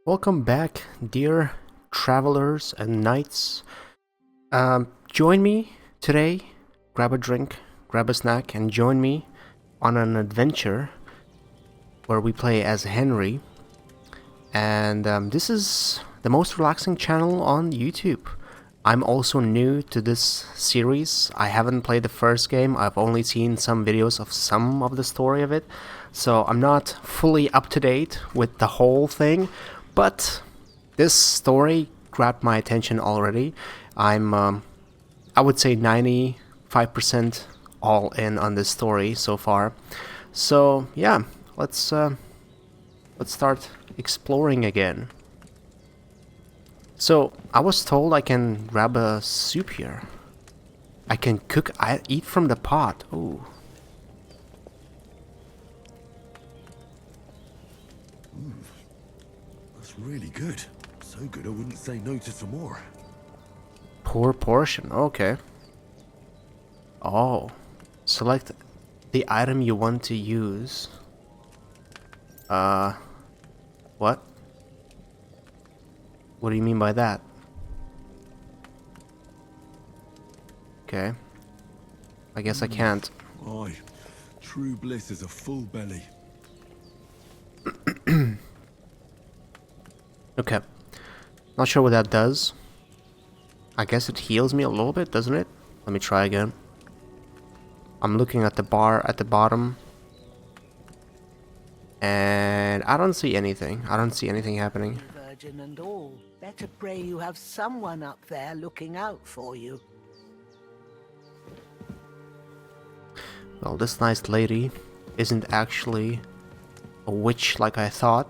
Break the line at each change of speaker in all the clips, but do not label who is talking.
Welcome back, dear travelers and knights. Join me today, grab a drink, grab a snack, and join me on an adventure where we play as Henry. And this is the most relaxing channel on YouTube. I'm also new to this series. I haven't played the first game. I've only seen some videos of some of the story of it. So I'm not fully up to date with the whole thing. But this story grabbed my attention already. I would say 95% all in on this story so far. So yeah, let's start exploring again. So I was told I can grab a soup here. I can eat from the pot. Ooh.
That's really good. So good I wouldn't say no to some more.
Poor portion. Okay. Oh. Select the item you want to use. What? What do you mean by that? Okay. I guess I can't.
Aye. True bliss is a full belly.
Okay. Not sure what that does. I guess it heals me a little bit, doesn't it? Let me try again. I'm looking at the bar at the bottom. And I don't see anything. I don't see anything happening.
Virgin and all, better pray you have someone up there looking out for you.
Well, this nice lady isn't actually a witch like I thought.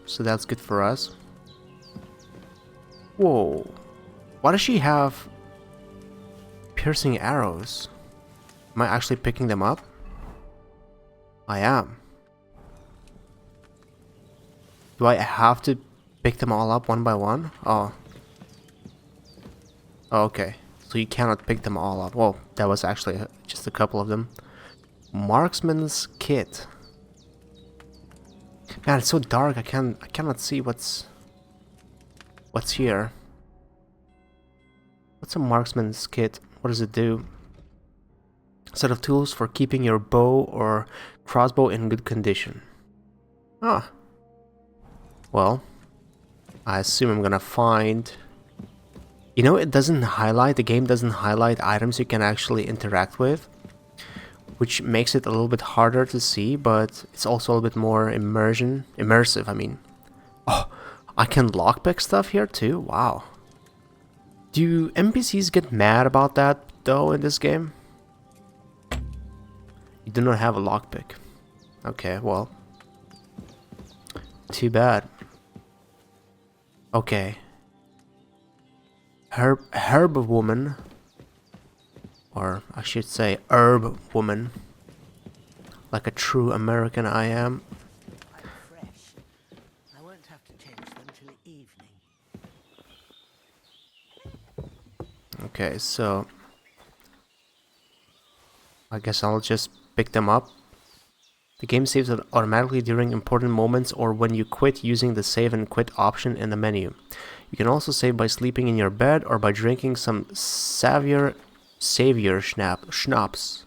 So that's good for us. Whoa. Why does she have piercing arrows? Am I actually picking them up? I am. Do I have to pick them all up one by one? Oh. Oh, okay. So you cannot pick them all up. Well, that was actually just a couple of them. Marksman's kit. Man, it's so dark. I cannot see what's here. What's a marksman's kit? What does it do? Set of tools for keeping your bow or crossbow in good condition. Ah. Well, I assume I'm gonna find... You know, it doesn't highlight, the game doesn't highlight items you can actually interact with, which makes it a little bit harder to see, but it's also a little bit more immersive, I mean. Oh, I can lockpick stuff here too? Wow. Do NPCs get mad about that, though, in this game? You do not have a lockpick. Okay, well. Too bad. Okay. Herb woman. Or I should say herb woman. Like a true American I am.
I'm fresh. I won't have to change them till evening.
Okay, so I guess I'll just pick them up. The game saves automatically during important moments or when you quit using the save and quit option in the menu. You can also save by sleeping in your bed or by drinking some savior schnapps.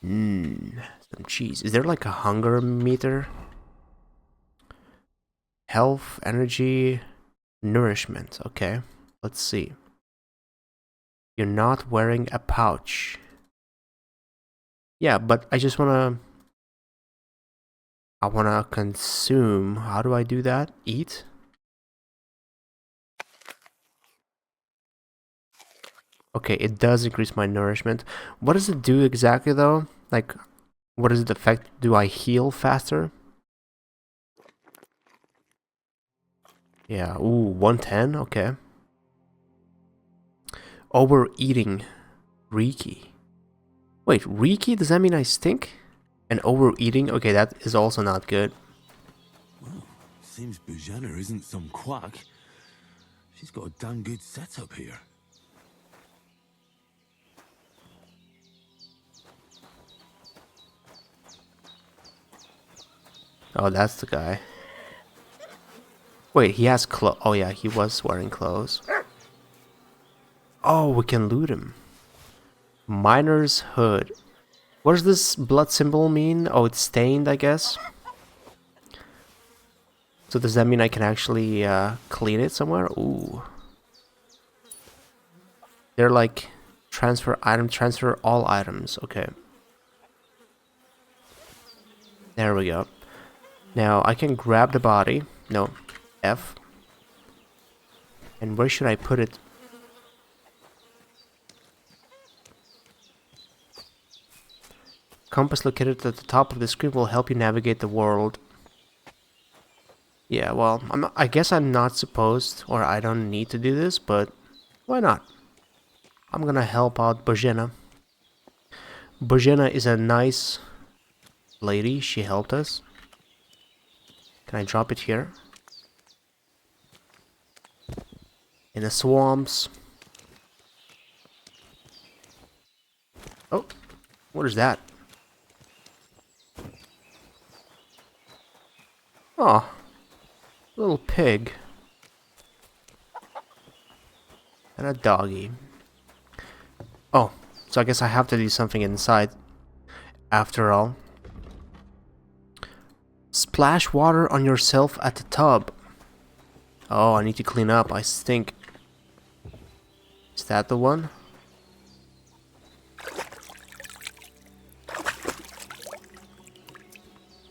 Some cheese. Is there like a hunger meter? Health, energy, nourishment. Okay, let's see. You're not wearing a pouch. Yeah, but I just wanna consume. How do I do that? Eat? Okay, it does increase my nourishment. What does it do exactly though? Like, what does it affect? Do I heal faster? Yeah, ooh, 110, okay. Overeating. Reeky. Wait, reeky? Does that mean I stink? And overeating? Okay, that is also not good.
Well, seems Bojana isn't some quack. She's got a damn good setup here.
Oh, that's the guy. Wait, he has clothes. Oh yeah, he was wearing clothes. Oh, we can loot him. Miner's hood. What does this blood symbol mean? Oh, it's stained, I guess. So does that mean I can actually clean it somewhere? Ooh. They're like transfer item, transfer all items. Okay. There we go. Now I can grab the body. No, F. And where should I put it? Compass located at the top of the screen will help you navigate the world. Yeah, well, I guess I'm not supposed, or I don't need to do this, but why not? I'm gonna help out Bohemia. Bohemia is a nice lady. She helped us. Can I drop it here? In the swamps. Oh, what is that? Oh, little pig. And a doggy. Oh, so I guess I have to do something inside. After all. Splash water on yourself at the tub. Oh, I need to clean up, I stink. Is that the one?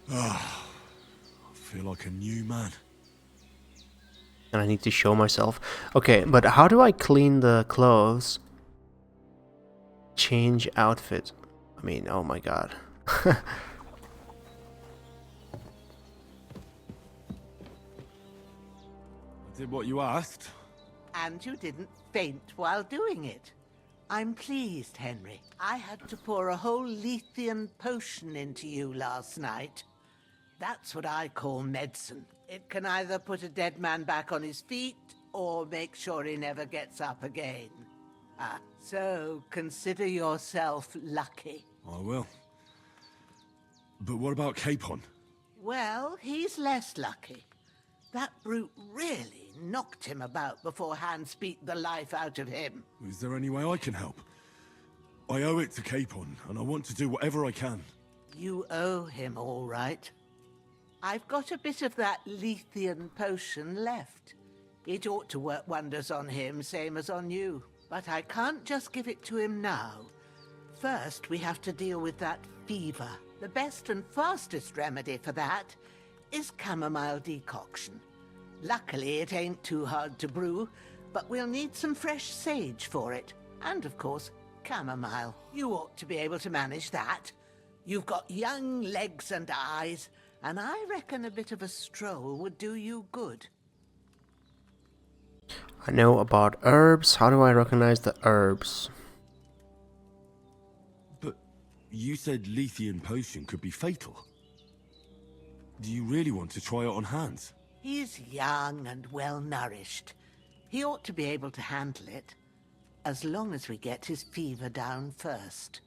I feel like a new man.
And I need to show myself. Okay, but how do I clean the clothes? Change outfit. I mean, oh my god.
I did what you asked.
And you didn't faint while doing it. I'm pleased, Henry. I had to pour a whole Lethean potion into you last night. That's what I call medicine. It can either put a dead man back on his feet, or make sure he never gets up again. So consider yourself lucky.
I will. But what about Capon?
Well, he's less lucky. That brute really knocked him about before Hans beat the life out of him.
Is there any way I can help? I owe it to Capon, and I want to do whatever I can.
You owe him, all right. I've got a bit of that Lethean potion left. It ought to work wonders on him, same as on you. But I can't just give it to him now. First, we have to deal with that fever. The best and fastest remedy for that is chamomile decoction. Luckily, it ain't too hard to brew, but we'll need some fresh sage for it. And, of course, chamomile. You ought to be able to manage that. You've got young legs and eyes, and I reckon a bit of a stroll would do you good.
I know about herbs. How do I recognize the herbs?
But you said Lethean potion could be fatal. Do you really want to try it on Hans?
He's young and well-nourished. He ought to be able to handle it, as long as we get his fever down first.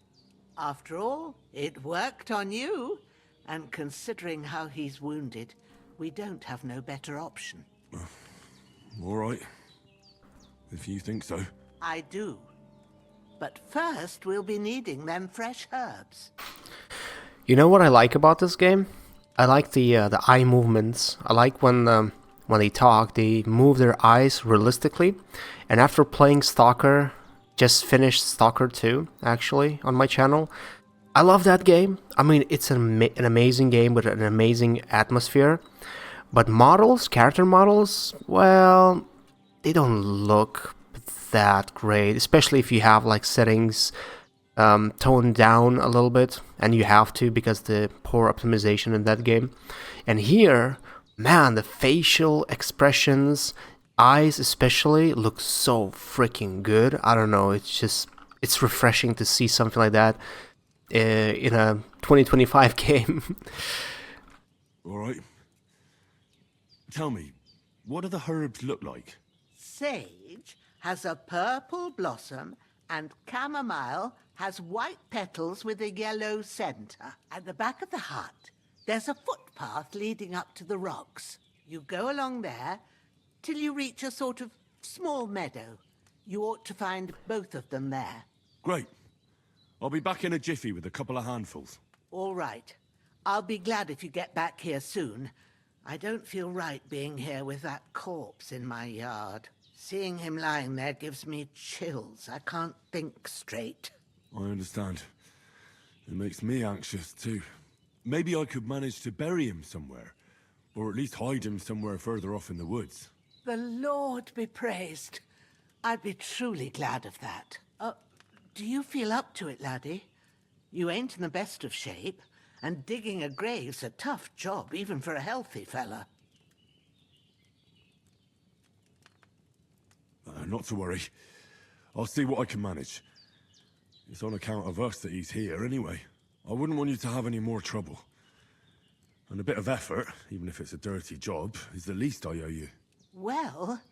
After all, it worked on you, and considering how he's wounded, we don't have no better option.
All right. If you think so.
I do. But first, we'll be needing them fresh herbs.
You know what I like about this game? I like the eye movements. I like when they talk, they move their eyes realistically. And after playing Stalker, just finished Stalker 2 actually on my channel. I love that game. I mean, it's an amazing game with an amazing atmosphere. But models, character models, well, they don't look that great, especially if you have like settings toned down a little bit, and you have to because the poor optimization in that game. And here, man, the facial expressions, eyes especially, look so freaking good. I don't know, it's refreshing to see something like that in a 2025 game.
All right. Tell me, what do the herbs look like?
Sage has a purple blossom, and chamomile has white petals with a yellow center. At the back of the hut, There's a footpath leading up to the rocks. You go along there till you reach a sort of small meadow. You ought to find both of them there.
Great. I'll be back in a jiffy with a couple of handfuls.
All right. I'll be glad if you get back here soon. I don't feel right being here with that corpse in my yard. Seeing him lying there gives me chills. I can't think straight.
I understand. It makes me anxious, too. Maybe I could manage to bury him somewhere. Or at least hide him somewhere further off in the woods.
The Lord be praised. I'd be truly glad of that. Do you feel up to it, laddie? You ain't in the best of shape, and digging a grave's a tough job, even for a healthy fella.
Not to worry. I'll see what I can manage. It's on account of us that he's here, anyway. I wouldn't want you to have any more trouble. And a bit of effort, even if it's a dirty job, is the least I owe you.
Well,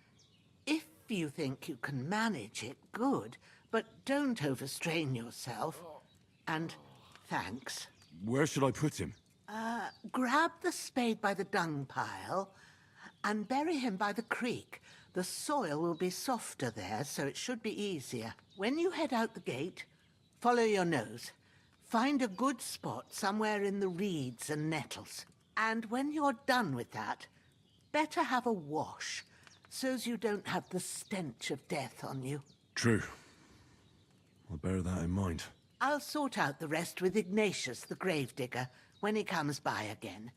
if you think you can manage it, good. But don't overstrain yourself. And thanks.
Where should I put him?
Grab the spade by the dung pile and bury him by the creek. The soil will be softer there, so it should be easier. When you head out the gate, follow your nose. Find a good spot somewhere in the reeds and nettles. And when you're done with that, better have a wash, so's you don't have the stench of death on you.
True. I'll bear that in mind.
I'll sort out the rest with Ignatius, the gravedigger, when he comes by again,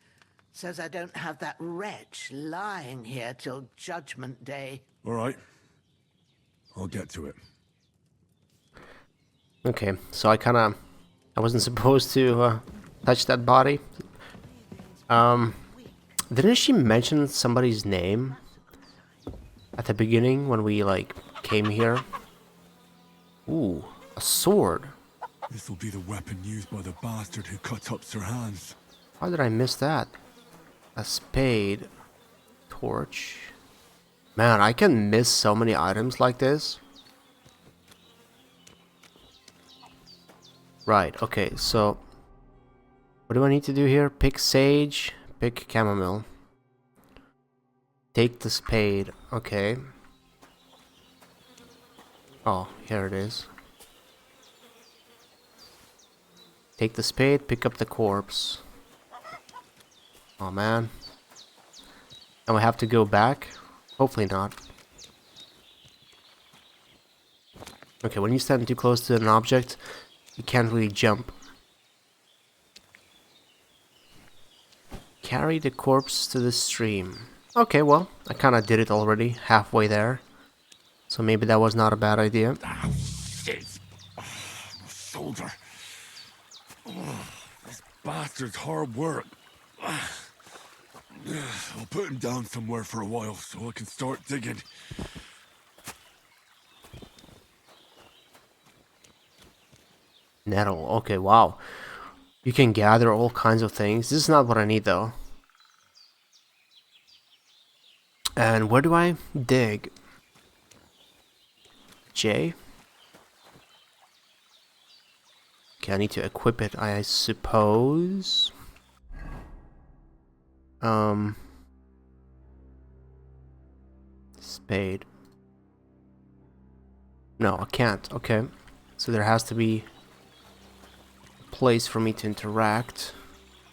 so's I don't have that wretch lying here till Judgment Day.
All right. I'll get to it.
Okay, so I wasn't supposed to touch that body. Didn't she mention somebody's name at the beginning when we, like, came here? Ooh, a sword.
This'll be the weapon used by the bastard who cut up Sir Hans.
How did I miss that? A spade. Torch. Man, I can miss so many items like this. Right, okay, so what do I need to do here? Pick sage, pick chamomile. Take the spade, okay. Oh, here it is. Take the spade, pick up the corpse. Oh man. And we have to go back? Hopefully not. Okay, when you stand too close to an object, you can't really jump. Carry the corpse to the stream. Okay, well, I kinda did it already, halfway there. So maybe that was not a bad idea.
Oh, shit. Oh, my shoulder. Oh, this bastard's hard work. I'll put him down somewhere for a while so I can start digging.
Nettle, okay, wow. You can gather all kinds of things. This is not what I need though. And where do I dig? J? Okay, I need to equip it, I suppose. Spade. No, I can't. Okay. So there has to be a place for me to interact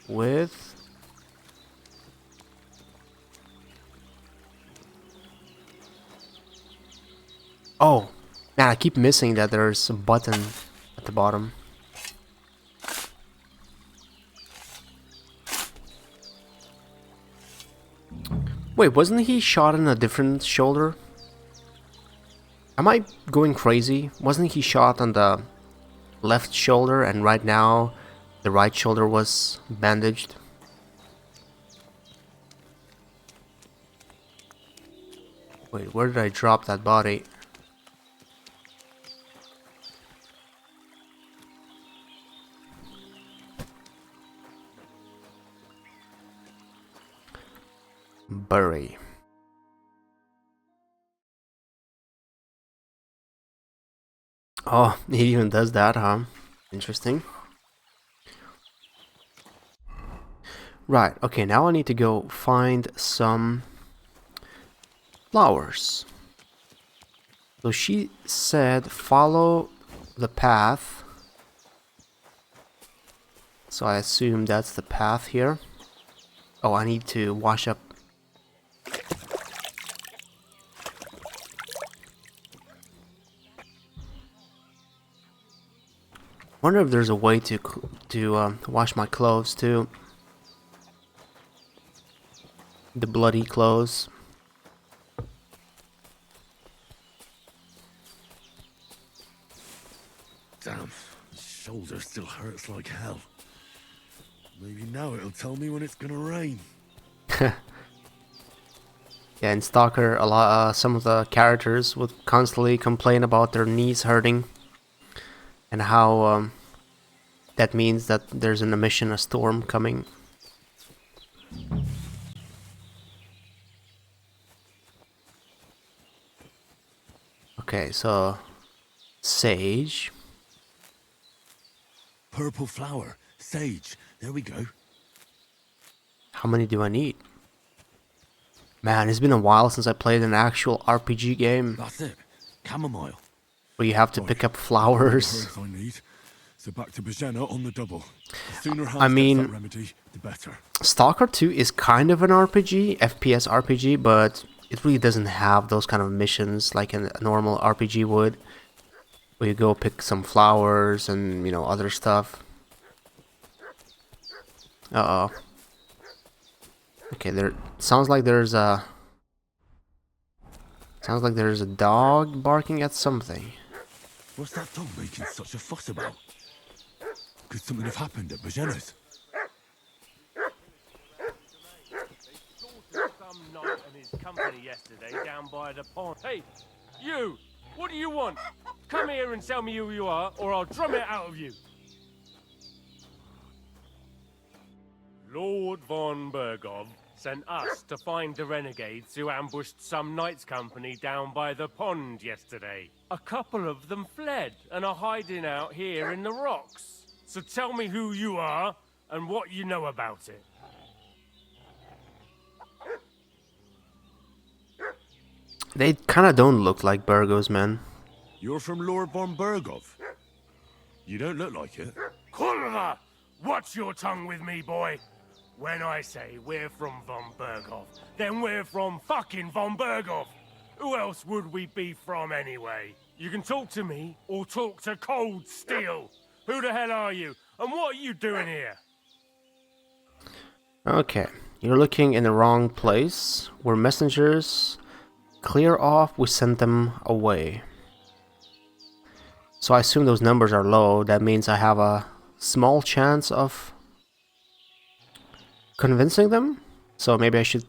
with. Oh, man, I keep missing that there's a button at the bottom. Wait, wasn't he shot in a different shoulder? Am I going crazy? Wasn't he shot on the left shoulder and right now the right shoulder was bandaged? Wait, where did I drop that body? Bury. Oh, he even does that, huh? Interesting. Right, okay, now I need to go find some flowers. So she said follow the path. So I assume that's the path here. Oh, I need to wash up. Wonder if there's a way to wash my clothes too. The bloody clothes.
Damn, his shoulder still hurts like hell. Maybe now it'll tell me when it's gonna rain.
Yeah, in Stalker, a lot, some of the characters would constantly complain about their knees hurting, and how that means that there's an emission, a storm coming. Okay, so sage.
Purple flower, sage. There we go.
How many do I need? Man, it's been a while since I played an actual RPG game
That's it. Chamomile.
where you have to pick up flowers.
Earth I need. So back to Bojena on the double. The sooner Hans
I mean,
gets that remedy, the better.
Stalker 2 is kind of an RPG, FPS RPG, but it really doesn't have those kind of missions like a normal RPG would, where you go pick some flowers and, you know, other stuff. Uh-oh. Okay, there sounds like there's a dog barking at something.
What's that dog making such a fuss about? Could something have happened at Bojena's?
Some knight and his company yesterday down by the pond. Hey, you! What do you want? Come here and tell me who you are, or I'll drum it out of you. Lord von Bergov sent us to find the renegades who ambushed some knights' company down by the pond yesterday. A couple of them fled and are hiding out here in the rocks. So tell me who you are and what you know about it.
They kind of don't look like Burgos, man.
You're from Lord von Bergov. You don't look like it.
Kurva! Watch your tongue with me, boy. When I say we're from von Bergov, then we're from fucking von Bergov. Who else would we be from anyway? You can talk to me or talk to cold steel. Who the hell are you? And what are you doing here?
Okay, you're looking in the wrong place. We're messengers. Clear off, we sent them away. So I assume those numbers are low. That means I have a small chance of convincing them. So maybe I should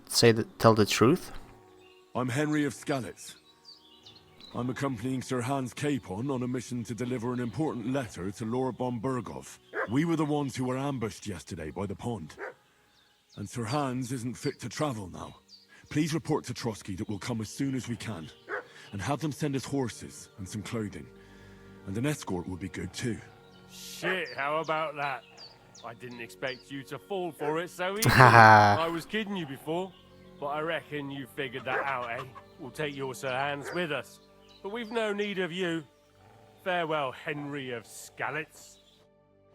tell the truth.
I'm Henry of Skalitz. I'm accompanying Sir Hans Capon on a mission to deliver an important letter to Lord von Bergov. We were the ones who were ambushed yesterday by the pond. And Sir Hans isn't fit to travel now. Please report to Trosky that we'll come as soon as we can. And have them send us horses and some clothing. And an escort would be good too.
Shit, how about that? I didn't expect you to fall for it so easily.
Haha.
I was kidding you before, but I reckon you figured that out, eh? We'll take your Sir Hans with us. But we've no need of you. Farewell, Henry of Skalitz.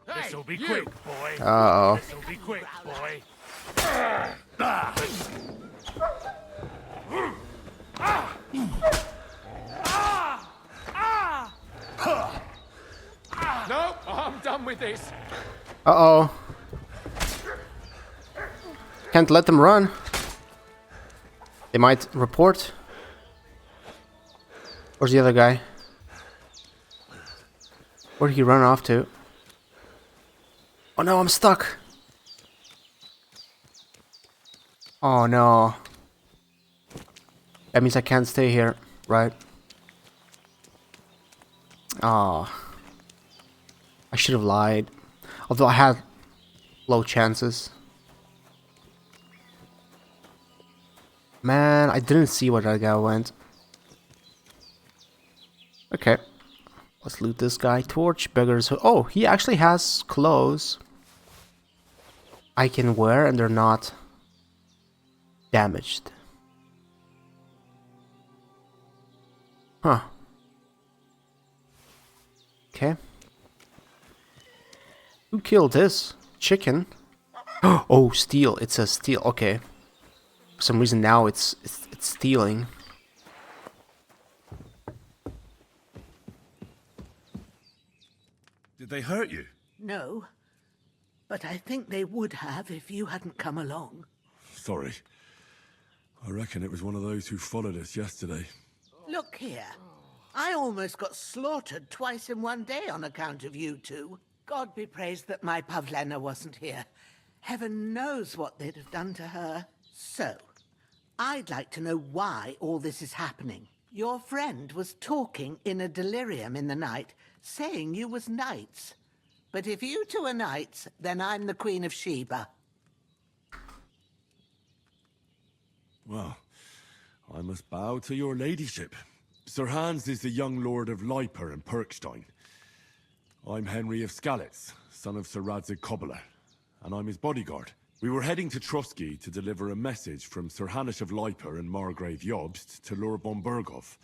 This'll be quick, boy.
Uh-oh.
This'll be quick, boy.
No, I'm done with this.
Uh-oh. Can't let them run. They might report. Where's the other guy? Where did he run off to? Oh no, I'm stuck. Oh no. That means I can't stay here, right? Oh. I should have lied. Although I had low chances. Man, I didn't see where that guy went. Okay. Let's loot this guy. Torch, beggars. Oh, he actually has clothes. I can wear and they're not damaged. Huh. Okay. Who killed this? Chicken? Oh, steel. It says steel. Okay. For some reason now it's stealing.
Did they hurt you?
No, but I think they would have if you hadn't come along.
Sorry. I reckon it was one of those who followed us yesterday.
Look here. I almost got slaughtered twice in one day on account of you two. God be praised that my Pavlena wasn't here. Heaven knows what they'd have done to her. So, I'd like to know why all this is happening. Your friend was talking in a delirium in the night, saying you was knights. But if you two are knights, then I'm the Queen of Sheba.
Well, I must bow to your ladyship. Sir Hans is the young lord of Leiper and Perkstein. I'm Henry of Skalitz, son of Sir Radzig Cobbler, and I'm his bodyguard. We were heading to Trosky to deliver a message from Sir Hanish of Leiper and Margrave Jobst to Lord Bombergov.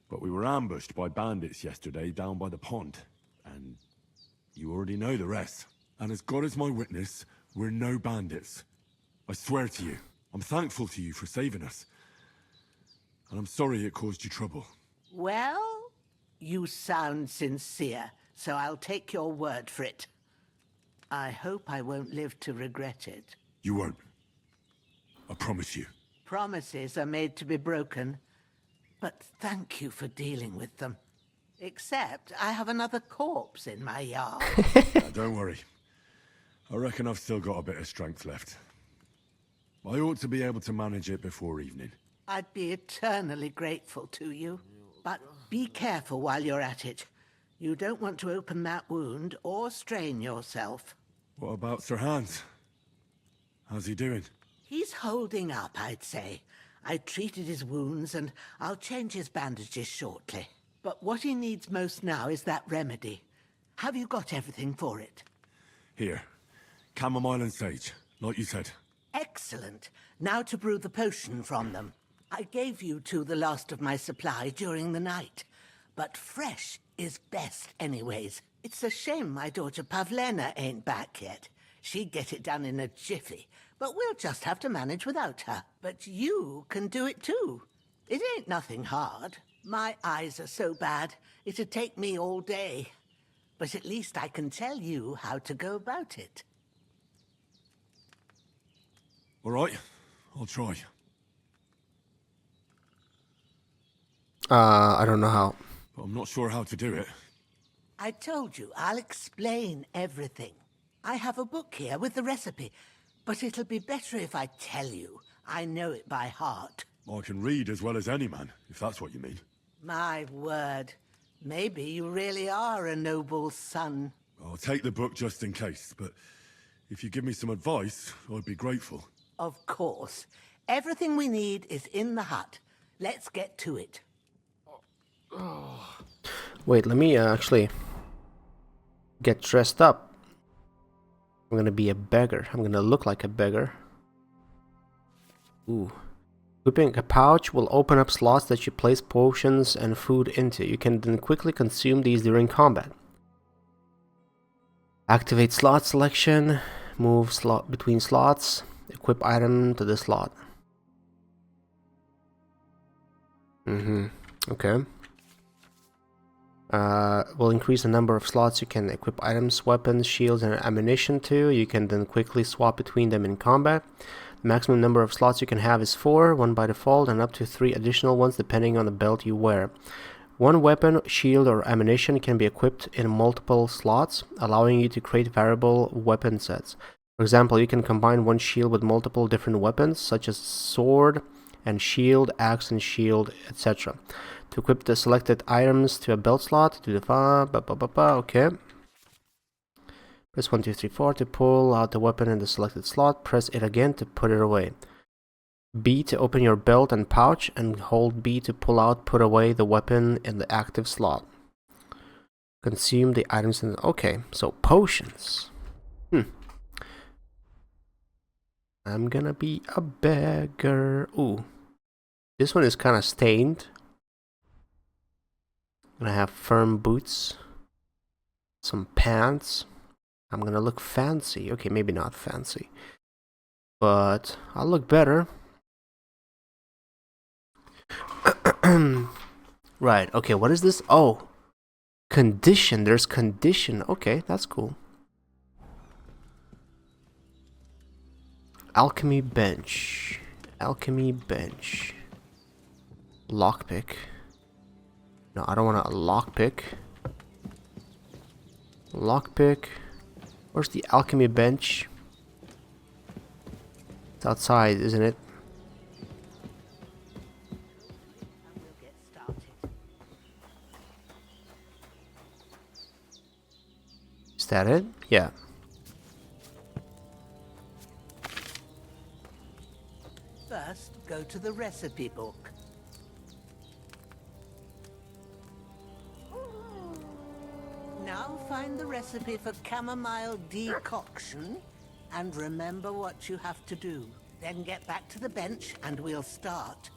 But we were ambushed by bandits yesterday down by the pond, and you already know the rest. And as God is my witness, we're no bandits. I swear to you, I'm thankful to you for saving us. And I'm sorry it caused you trouble.
Well, you sound sincere, so I'll take your word for it. I hope I won't live to regret it.
You won't. I promise you.
Promises are made to be broken, but thank you for dealing with them. Except I have another corpse in my yard.
Don't worry. I reckon I've still got a bit of strength left. I ought to be able to manage it before evening.
I'd be eternally grateful to you. But be careful while you're at it. You don't want to open that wound or strain yourself.
What about Sir Hans? How's he doing?
He's holding up, I'd say. I treated his wounds and I'll change his bandages shortly. But what he needs most now is that remedy. Have you got everything for it?
Here. Chamomile and sage, like you said.
Excellent. Now to brew the potion from them. I gave you two the last of my supply during the night. But fresh is best anyways. It's a shame my daughter Pavlena ain't back yet. She'd get it done in a jiffy. But we'll just have to manage without her. But you can do it too. It ain't nothing hard. My eyes are so bad, it'd take me all day. But at least I can tell you how to go about it.
All right, I'll try.
I don't know how.
But I'm not sure how to do it.
I told you, I'll explain everything. I have a book here with the recipe, but it'll be better if I tell you. I know it by heart.
I can read as well as any man, if that's what you mean.
My word. Maybe you really are a noble son.
I'll take the book just in case, but if you give me some advice, I'd be grateful.
Of course. Everything we need is in the hut. Let's get to it.
Wait, let me actually get dressed up. I'm gonna be a beggar. I'm gonna look like a beggar. Ooh. Equipping a pouch will open up slots that you place potions and food into. You can then quickly consume these during combat. Activate slot selection. Move slot between slots. Equip item to the slot. Okay. Will increase the number of slots you can equip items, weapons, shields, and ammunition to. You can then quickly swap between them in combat. The maximum number of slots you can have is 4, 1 by default, and up to 3 additional ones depending on the belt you wear. One weapon, shield, or ammunition can be equipped in multiple slots, allowing you to create variable weapon sets. For example, you can combine one shield with multiple different weapons, such as sword and shield, axe and shield, etc. To equip the selected items to a belt slot, do the okay. Press 1, 2, 3, 4 to pull out the weapon in the selected slot. Press it again to put it away. B to open your belt and pouch, and hold B to put away the weapon in the active slot. Consume the items in the... Okay, so potions. I'm gonna be a beggar. Ooh. This one is kind of stained. Gonna have firm boots. Some pants. I'm gonna look fancy. Okay, maybe not fancy. But I'll look better. Right, okay, what is this? Oh, condition. There's condition. Okay, that's cool. Alchemy bench. Alchemy bench. Lockpick. No, I don't want a lockpick. Lockpick. Where's the alchemy bench? It's outside, isn't it?
And we'll get started.
Is that it? Yeah.
First, go to the recipe book. Now find the recipe for chamomile decoction and remember what you have to do. Then get back to the bench and we'll start.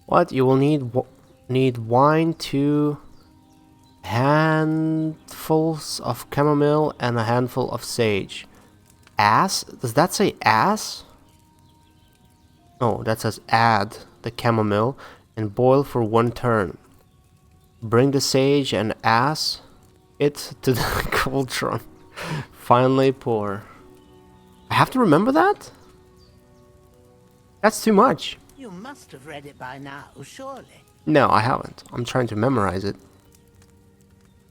What? You will need wine, 2 handfuls of chamomile and a handful of sage. Ass? Does that say ass? No, that says add the chamomile and boil for 1 turn. Bring the sage and ass it to the cauldron. Finally pour. I have to remember that? That's too much.
You must have read it by now, surely.
No, I haven't. I'm trying to memorize it.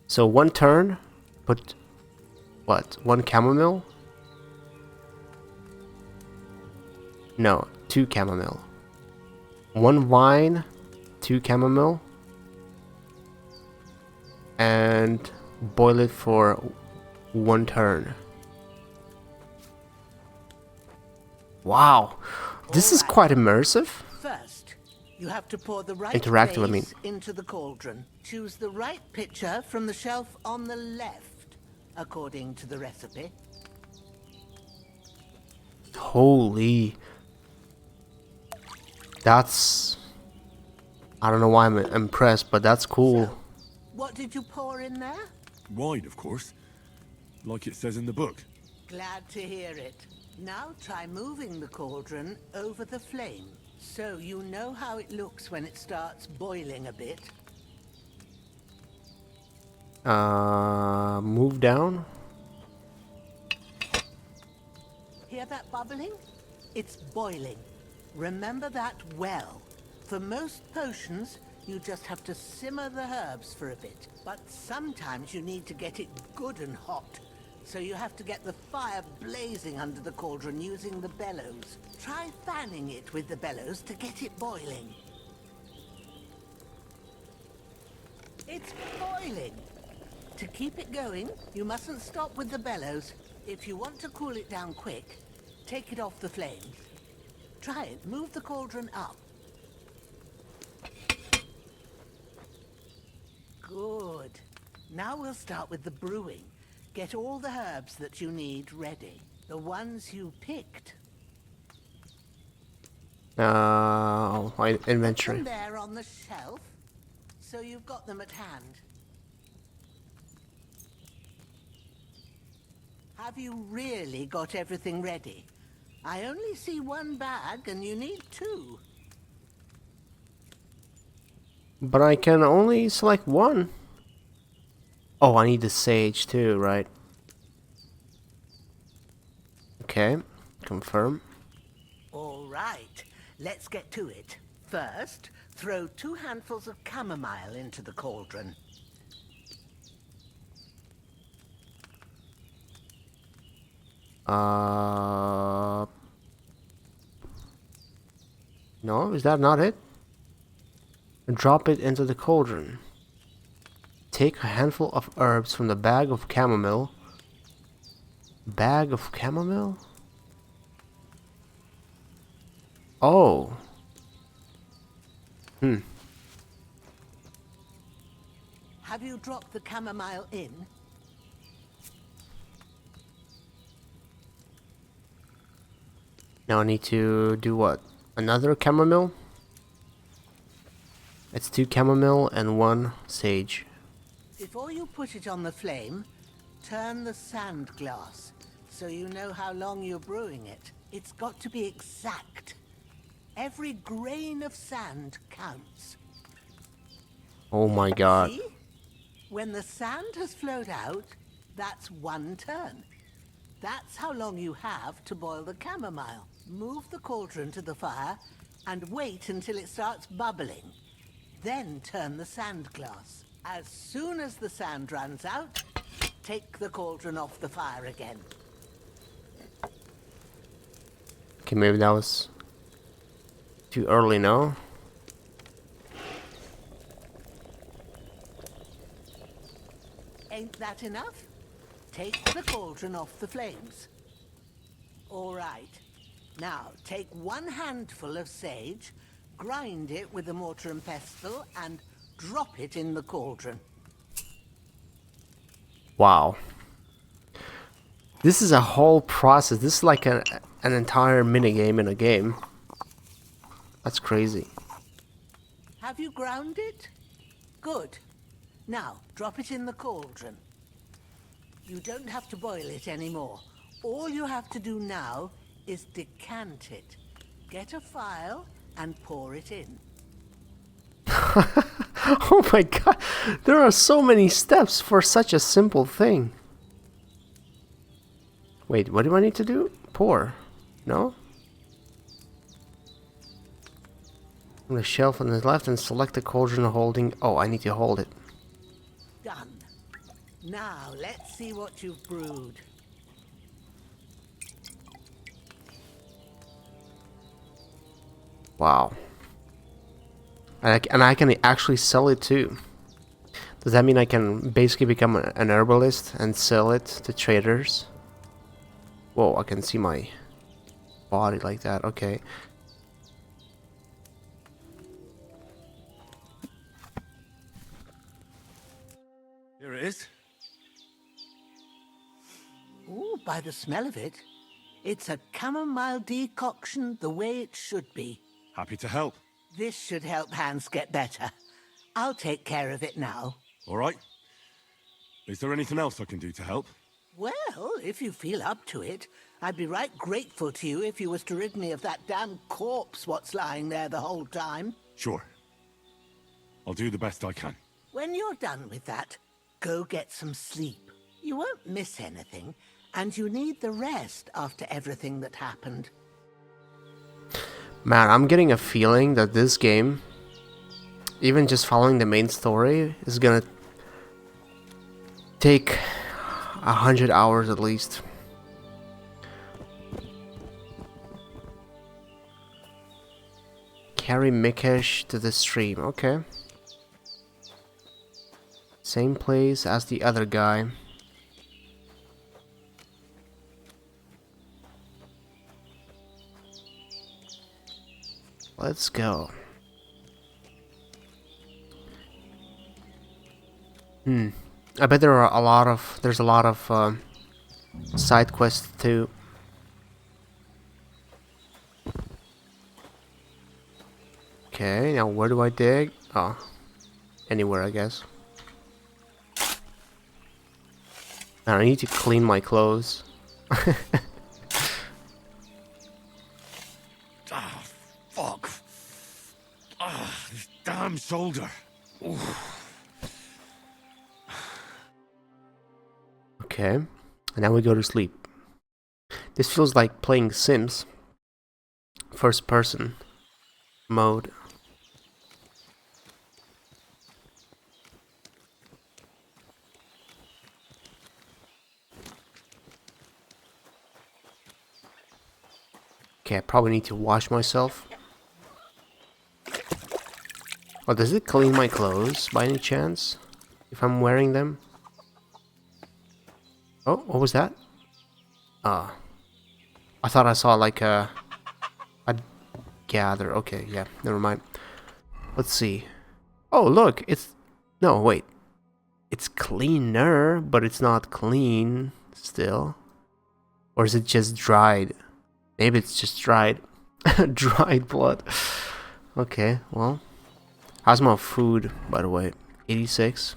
So 1 turn, put what? 1 chamomile? No, 2 chamomile. 1 wine, 2 chamomile. And boil it for 1 turn. Wow, this is quite immersive.
First, you have to pour the right
Interactive, I mean.
base into the cauldron. Choose the right pitcher from the shelf on the left, according to the recipe.
Holy. That's... I don't know why I'm impressed, but that's cool.
So, what did you pour in there?
Wine, of course. Like it says in the book.
Glad to hear it. Now try moving the cauldron over the flame, so you know how it looks when it starts boiling a bit.
Move down.
Hear that bubbling? It's boiling. Remember that well. For most potions, you just have to simmer the herbs for a bit. But sometimes you need to get it good and hot. So you have to get the fire blazing under the cauldron using the bellows. Try fanning it with the bellows to get it boiling. It's boiling. To keep it going, you mustn't stop with the bellows. If you want to cool it down quick, take it off the flames. Try it. Move the cauldron up. Good. Now we'll start with the brewing. Get all the herbs that you need ready. The ones you picked.
My inventory.
Put them there on the shelf, so you've got them at hand. Have you really got everything ready? I only see 1 bag and you need 2.
But I can only select 1. Oh, I need the sage too, right? Okay, confirm.
All right, let's get to it. First, throw 2 handfuls of chamomile into the cauldron.
No, is that not it? Drop it into the cauldron. Take a handful of herbs from the bag of chamomile. Bag of chamomile? Oh.
Have you dropped the chamomile in?
Now I need to do what? Another chamomile? It's 2 chamomile and 1 sage.
Before you put it on the flame, turn the sand glass so you know how long you're brewing it. It's got to be exact. Every grain of sand counts.
Oh my god.
See? When the sand has flowed out, that's 1 turn. That's how long you have to boil the chamomile. Move the cauldron to the fire and wait until it starts bubbling. Then turn the sand glass. As soon as the sand runs out, take the cauldron off the fire again.
Okay, maybe that was too early, no?
Ain't that enough? Take the cauldron off the flames. All right. Now, take 1 handful of sage, grind it with a mortar and pestle, and drop it in the cauldron.
Wow. This is a whole process. This is like an entire minigame in a game. That's crazy.
Have you ground it? Good. Now, drop it in the cauldron. You don't have to boil it anymore. All you have to do now is decant it. Get a phial and pour it in.
Oh my god. There are so many steps for such a simple thing. Wait, what do I need to do? Pour. No? On the shelf on the left and select the cauldron holding... Oh, I need to hold it.
Done. Now, let's see what you've brewed.
Wow. And I can actually sell it too. Does that mean I can basically become an herbalist and sell it to traders? Whoa, I can see my body like that. Okay.
Here it is.
Ooh, by the smell of it, it's a chamomile decoction the way it should be.
Happy to help.
This should help Hans get better. I'll take care of it now.
All right. Is there anything else I can do to help?
Well, if you feel up to it, I'd be right grateful to you if you was to rid me of that damn corpse what's lying there the whole time.
Sure. I'll do the best I can.
When you're done with that, go get some sleep. You won't miss anything, and you need the rest after everything that happened.
Man, I'm getting a feeling that this game, even just following the main story, is gonna take 100 hours at least. Carry Mikesh to the stream. Okay. Same place as the other guy. Let's go. I bet there are there's a lot of side quests too. Okay, now where do I dig? Oh, anywhere I guess. Now I need to clean my clothes.
Ah, fuck. Ah, this damn shoulder. Oof.
Okay, and now we go to sleep. This feels like playing Sims. First person mode. Okay, I probably need to wash myself. Oh, does it clean my clothes by any chance? If I'm wearing them? Oh, what was that? I thought I saw like a gather. Okay, yeah, never mind. Let's see. Oh, look, it's... No, wait. It's cleaner, but it's not clean still. Or is it just dried? Maybe it's just dried. Dried blood. Okay, well. How's my food, by the way? 86.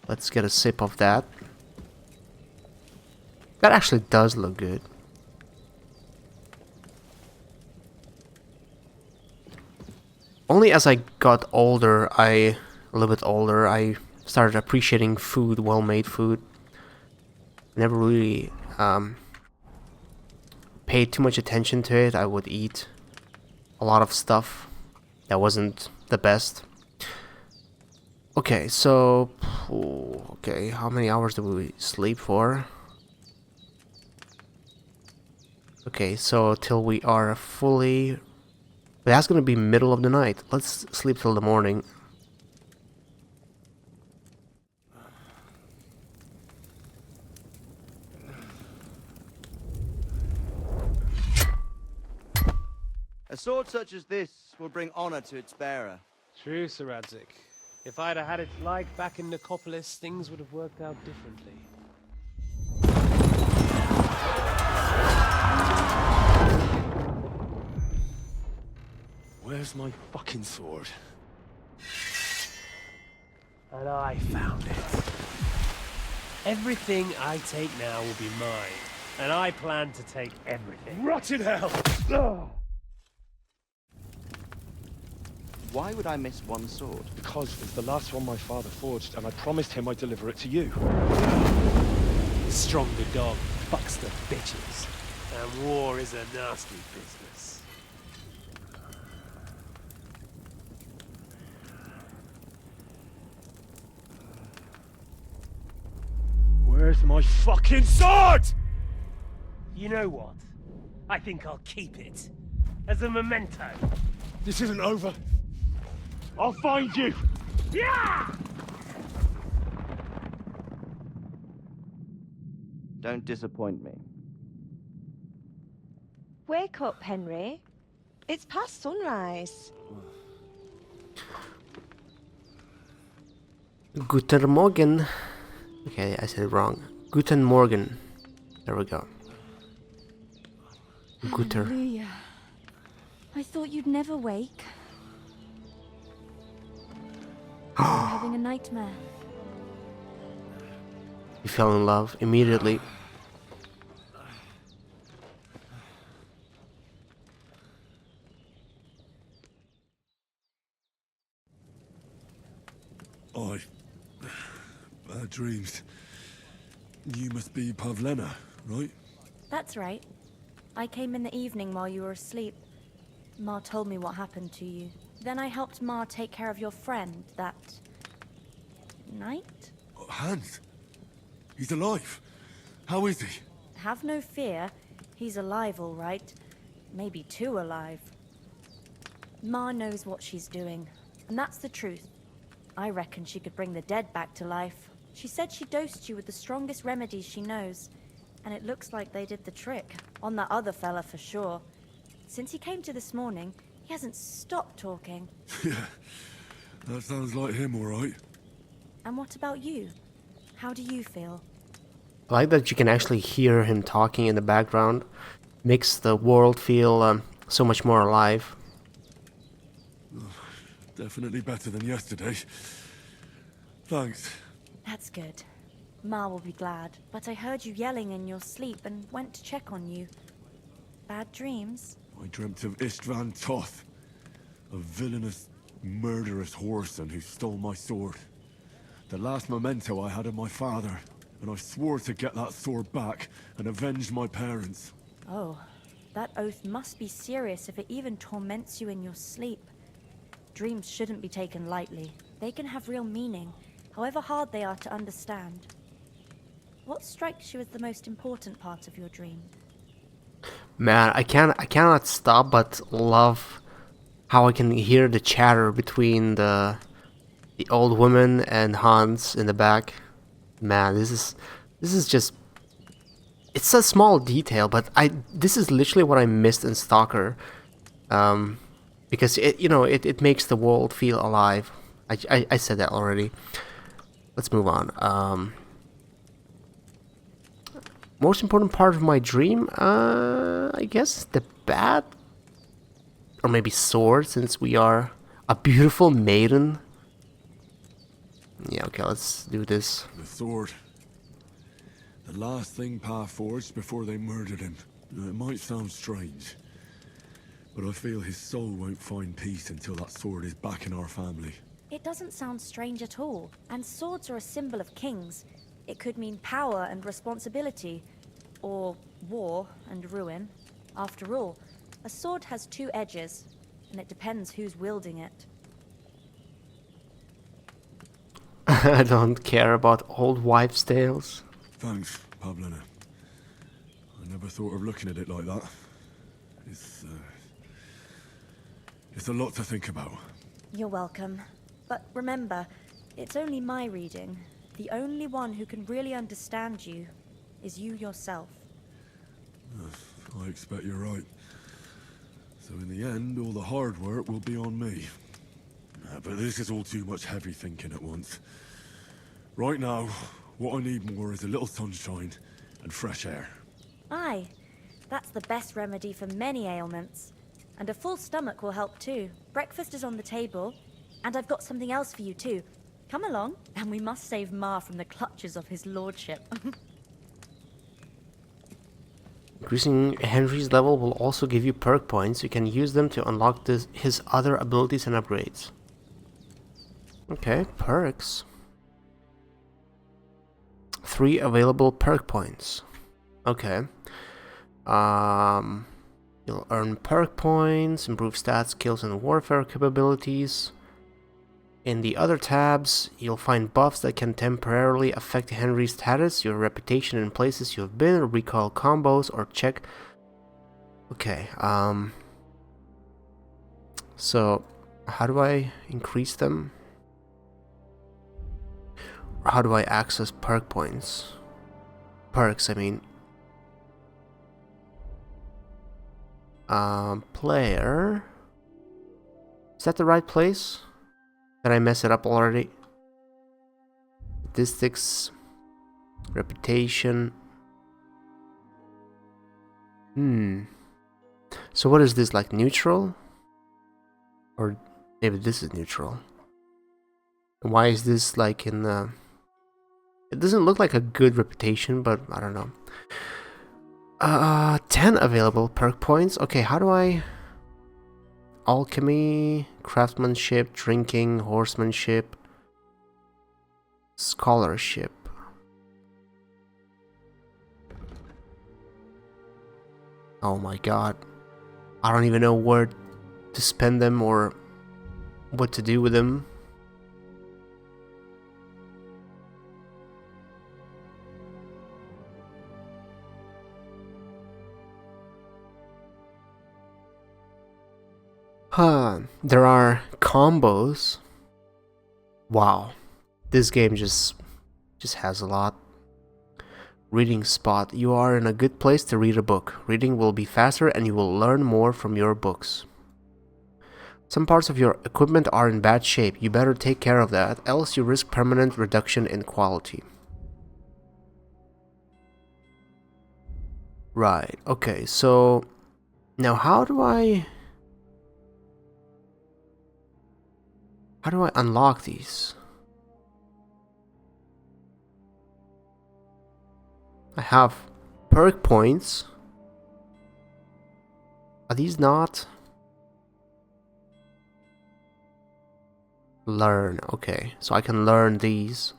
Let's get a sip of that. That actually does look good. Only as I got older, a little bit older, I started appreciating food, well-made food. Never really paid too much attention to it. I would eat a lot of stuff that wasn't the best. Okay, so... okay, how many hours do we sleep for? Okay, so till we are fully... That's gonna be middle of the night. Let's sleep till the morning.
A sword such as this will bring honor to its bearer.
True, Sir Radzik. If I'd have had it like back in Nicopolis, things would have worked out differently.
Where's my fucking sword?
And I found it. Everything I take now will be mine, and I plan to take everything.
Rotted hell!
Why would I miss one sword?
Because it's the last one my father forged, and I promised him I'd deliver it to you.
Stronger dog fucks the bitches, and war is a nasty business.
Where's my fucking sword?
You know what? I think I'll keep it as a memento.
This isn't over. I'll find you!
Yeah!
Don't disappoint me.
Wake up, Henry. It's past sunrise.
Guten Morgen. Okay, I said it wrong. Guten Morgen. There we go. Guter.
Hallelujah. I thought you'd never wake. You're having a nightmare.
He fell in love immediately.
Bad dreams. You must be Pavlena, right?
That's right. I came in the evening while you were asleep. Ma told me what happened to you. Then I helped Ma take care of your friend that night?
Hans? He's alive. How is he?
Have no fear. He's alive, all right. Maybe too alive. Ma knows what she's doing, and that's the truth. I reckon she could bring the dead back to life. She said she dosed you with the strongest remedies she knows, and it looks like they did the trick. On that other fella for sure. Since he came to this morning, he hasn't stopped talking.
Yeah, that sounds like him, all right.
And what about you? How do you feel?
I like that you can actually hear him talking in the background. Makes the world feel so much more alive.
Definitely better than yesterday. Thanks.
That's good. Ma will be glad. But I heard you yelling in your sleep and went to check on you. Bad dreams?
I dreamt of Istvan Toth, a villainous, murderous whoreson who stole my sword. The last memento I had of my father, and I swore to get that sword back and avenge my parents.
Oh, that oath must be serious if it even torments you in your sleep. Dreams shouldn't be taken lightly. They can have real meaning, however hard they are to understand. What strikes you as the most important part of your dream?
Man, I cannot stop but love how I can hear the chatter between the old woman and Hans in the back. Man, this is just, it's a small detail, but this is literally what I missed in Stalker. Because it makes the world feel alive. I said that already. Let's move on. most important part of my dream, I guess the bat, or maybe sword, since we are a beautiful maiden. Yeah, okay, let's do this.
The sword. The last thing Pa forged before they murdered him. It might sound strange, but I feel his soul won't find peace until that sword is back in our family.
It doesn't sound strange at all, and swords are a symbol of kings. It could mean power and responsibility, or war and ruin. After all, a sword has two edges, and it depends who's wielding it.
I don't care about old wives' tales.
Thanks, Pavlena. I never thought of looking at it like that. It's a lot to think about.
You're welcome. But remember, it's only my reading. The only one who can really understand you is you yourself.
I expect you're right. So in the end, all the hard work will be on me. But this is all too much heavy thinking at once. Right now, what I need more is a little sunshine and fresh air.
Aye, that's the best remedy for many ailments. And a full stomach will help too. Breakfast is on the table, and I've got something else for you too. Come along, and we must save Ma from the clutches of his lordship.
Increasing Henry's level will also give you perk points. You can use them to unlock his other abilities and upgrades. Okay, perks. 3 available perk points. Okay. You'll earn perk points, improve stats, skills, and warfare capabilities. In the other tabs, you'll find buffs that can temporarily affect Henry's status, your reputation in places you've been, recall combos, or check. Okay, so how do I increase them? Or how do I access perk points? Perks, I mean. Player. Is that the right place? Did I mess it up already? Statistics, reputation. So what is this, like neutral? Or maybe this is neutral. Why is this like in the... It doesn't look like a good reputation, but I don't know. 10 available perk points. Okay, how do I... Alchemy, craftsmanship, drinking, horsemanship, scholarship. Oh my god. I don't even know where to spend them or what to do with them. There are combos. Wow, this game just has a lot. Reading spot. You are in a good place to read a book. Reading will be faster and you will learn more from your books. Some parts of your equipment are in bad shape. You better take care of that, else you risk permanent reduction in quality. Right, okay, so now how do I unlock these? I have perk points. Are these not? Learn. Okay, so I can learn these.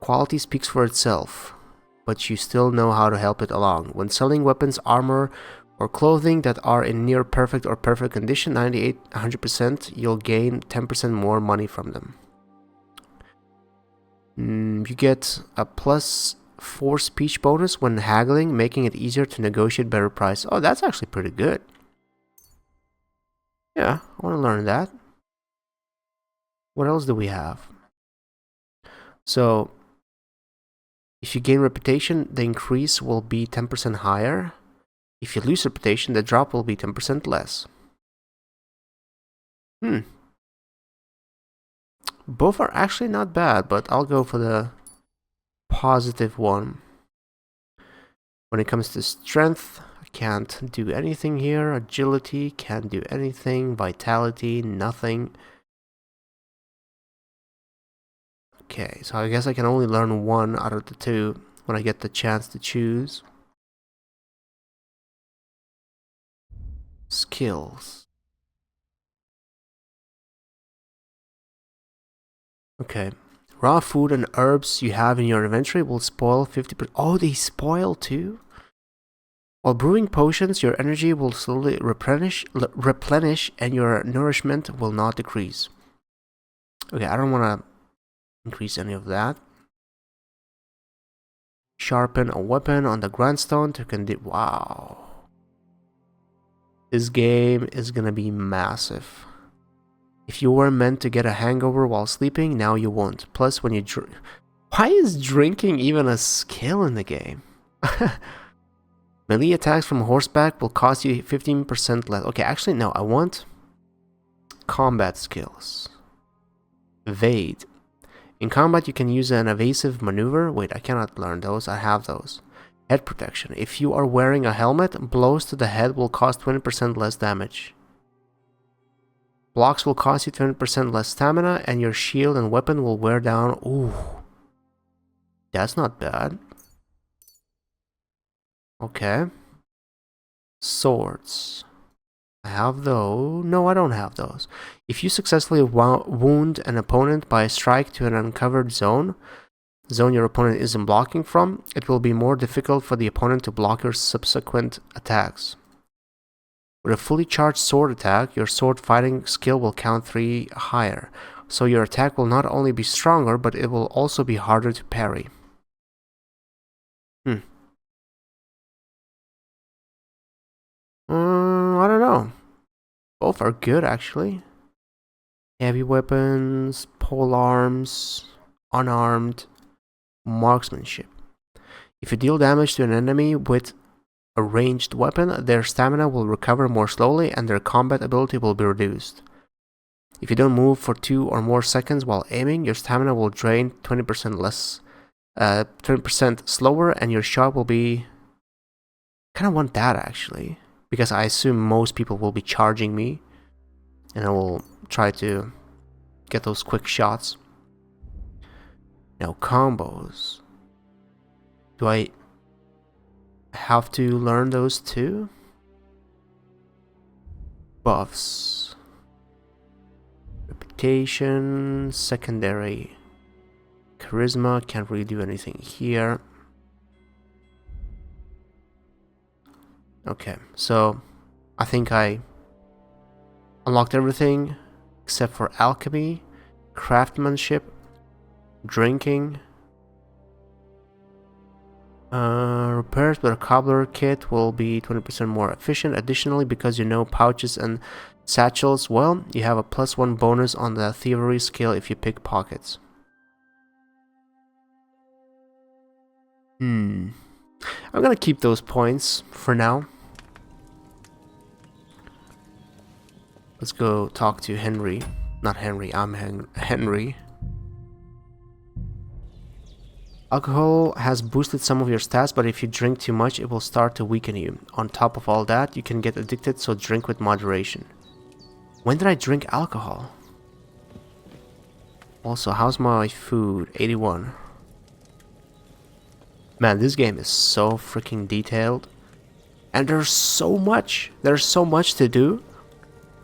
Quality speaks for itself, but you still know how to help it along. When selling weapons, armor, or clothing that are in near perfect or perfect condition, 98, 100%, you'll gain 10% more money from them. You get a +4 speech bonus when haggling, making it easier to negotiate better price. Oh, that's actually pretty good. Yeah, I want to learn that. What else do we have? So, if you gain reputation, the increase will be 10% higher. If you lose reputation, the drop will be 10% less. Both are actually not bad, but I'll go for the positive one. When it comes to strength, I can't do anything here. Agility, can't do anything. Vitality, nothing. Okay, so I guess I can only learn one out of the two when I get the chance to choose. Skills. Okay. Raw food and herbs you have in your inventory will spoil 50%. Oh, they spoil too? While brewing potions, your energy will slowly replenish and your nourishment will not decrease. Okay, I don't want to increase any of that. Sharpen a weapon on the grindstone to wow. This game is gonna be massive. If you were meant to get a hangover while sleeping, now you won't. Plus, when you drink... Why is drinking even a skill in the game? Melee attacks from horseback will cost you 15% less. Okay, actually, no. I want combat skills. Evade. In combat, you can use an evasive maneuver. Wait, I cannot learn those. I have those. Head protection. If you are wearing a helmet, blows to the head will cost 20% less damage. Blocks will cost you 20% less stamina, and your shield and weapon will wear down. Ooh. That's not bad. Okay. Swords. I have those. No, I don't have those. If you successfully wound an opponent by a strike to an uncovered zone your opponent isn't blocking from, it will be more difficult for the opponent to block your subsequent attacks. With a fully charged sword attack, your sword fighting skill will count 3 higher, so your attack will not only be stronger, but it will also be harder to parry. I don't know. Both are good, actually. Heavy weapons, pole arms, unarmed, marksmanship. If you deal damage to an enemy with a ranged weapon, their stamina will recover more slowly and their combat ability will be reduced. If you don't move for 2 or more seconds while aiming, your stamina will drain 20% slower and your shot will be... I kind of want that, actually, because I assume most people will be charging me and I will try to get those quick shots. Now, combos. Do I have to learn those too? Buffs. Reputation, secondary. Charisma, can't really do anything here. Okay, so I think I unlocked everything except for alchemy, craftsmanship, drinking. Repairs with a cobbler kit will be 20% more efficient. Additionally, because you know pouches and satchels, well, you have a +1 bonus on the thievery skill if you pick pockets. I'm gonna keep those points for now. Let's go talk to Henry. Not Henry, I'm Henry. Alcohol has boosted some of your stats, but if you drink too much, it will start to weaken you. On top of all that, you can get addicted, so drink with moderation. When did I drink alcohol? Also, how's my food? 81. Man, this game is so freaking detailed. And there's so much. There's so much to do.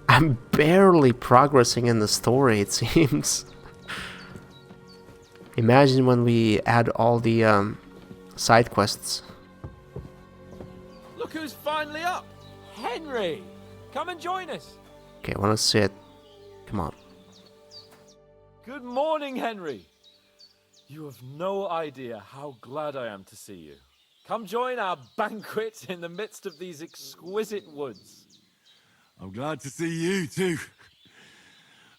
I'm barely progressing in the story, it seems. Imagine when we add all the side quests.
Look who's finally up! Henry! Come and join us!
Okay, I want to sit. Come on.
Good morning, Henry! You have no idea how glad I am to see you. Come join our banquet in the midst of these exquisite woods.
I'm glad to see you, too.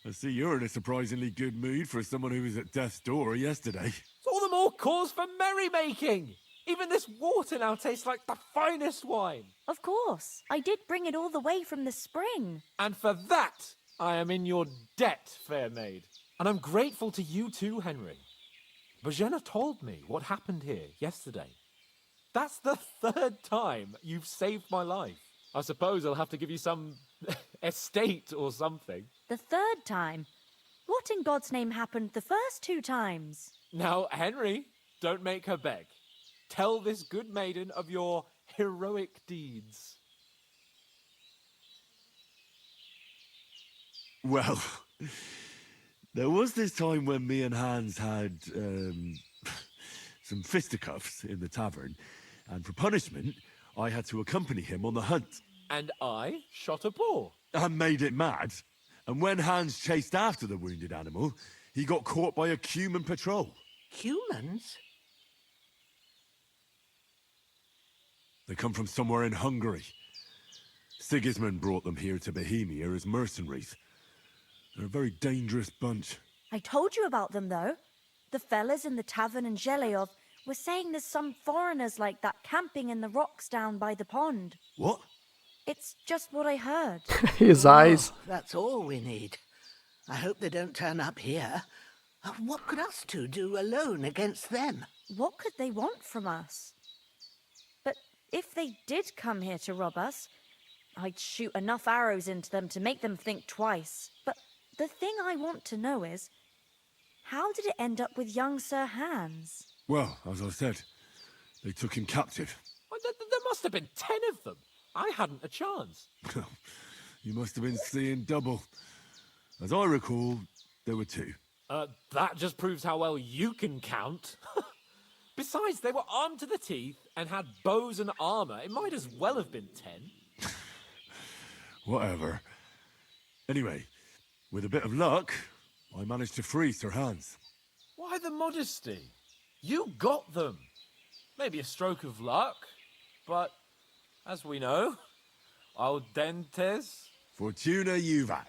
I see you're in a surprisingly good mood for someone who was at death's door yesterday.
It's all the more cause for merrymaking! Even this water now tastes like the finest wine.
Of course. I did bring it all the way from the spring.
And for that, I am in your debt, fair maid. And I'm grateful to you too, Henry. Bohemia told me what happened here yesterday. That's the third time you've saved my life. I suppose I'll have to give you some estate or something.
The third time? What in God's name happened the first 2 times?
Now, Henry, don't make her beg. Tell this good maiden of your heroic deeds.
Well, there was this time when me and Hans had, some fisticuffs in the tavern, and for punishment, I had to accompany him on the hunt.
And I shot a boar.
And made it mad. And when Hans chased after the wounded animal, he got caught by a human patrol.
Humans?
They come from somewhere in Hungary. Sigismund brought them here to Bohemia as mercenaries. They're a very dangerous bunch.
I told you about them, though. The fellas in the tavern in Zheleov were saying there's some foreigners like that camping in the rocks down by the pond.
What?
It's just what I heard.
His eyes.
That's all we need. I hope they don't turn up here. What could us two do alone against them?
What could they want from us? But if they did come here to rob us, I'd shoot enough arrows into them to make them think twice. But the thing I want to know is, how did it end up with young Sir Hans?
Well, as I said, they took him captive.
Well, there must have been 10 of them. I hadn't a chance.
You must have been seeing double. As I recall, there were 2.
That just proves how well you can count. Besides, they were armed to the teeth and had bows and armor. It might as well have been 10.
Whatever. Anyway, with a bit of luck, I managed to free Sir Hans.
Why the modesty? You got them. Maybe a stroke of luck, but as we know, al dentes.
Fortuna juvat.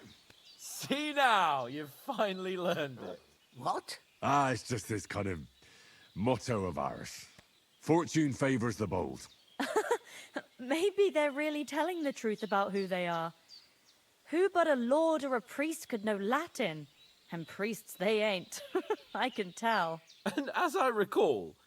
See now, you've finally learned it.
What?
It's just this kind of motto of ours. Fortune favors the bold.
Maybe they're really telling the truth about who they are. Who but a lord or a priest could know Latin? And priests they ain't. I can tell.
And as I recall,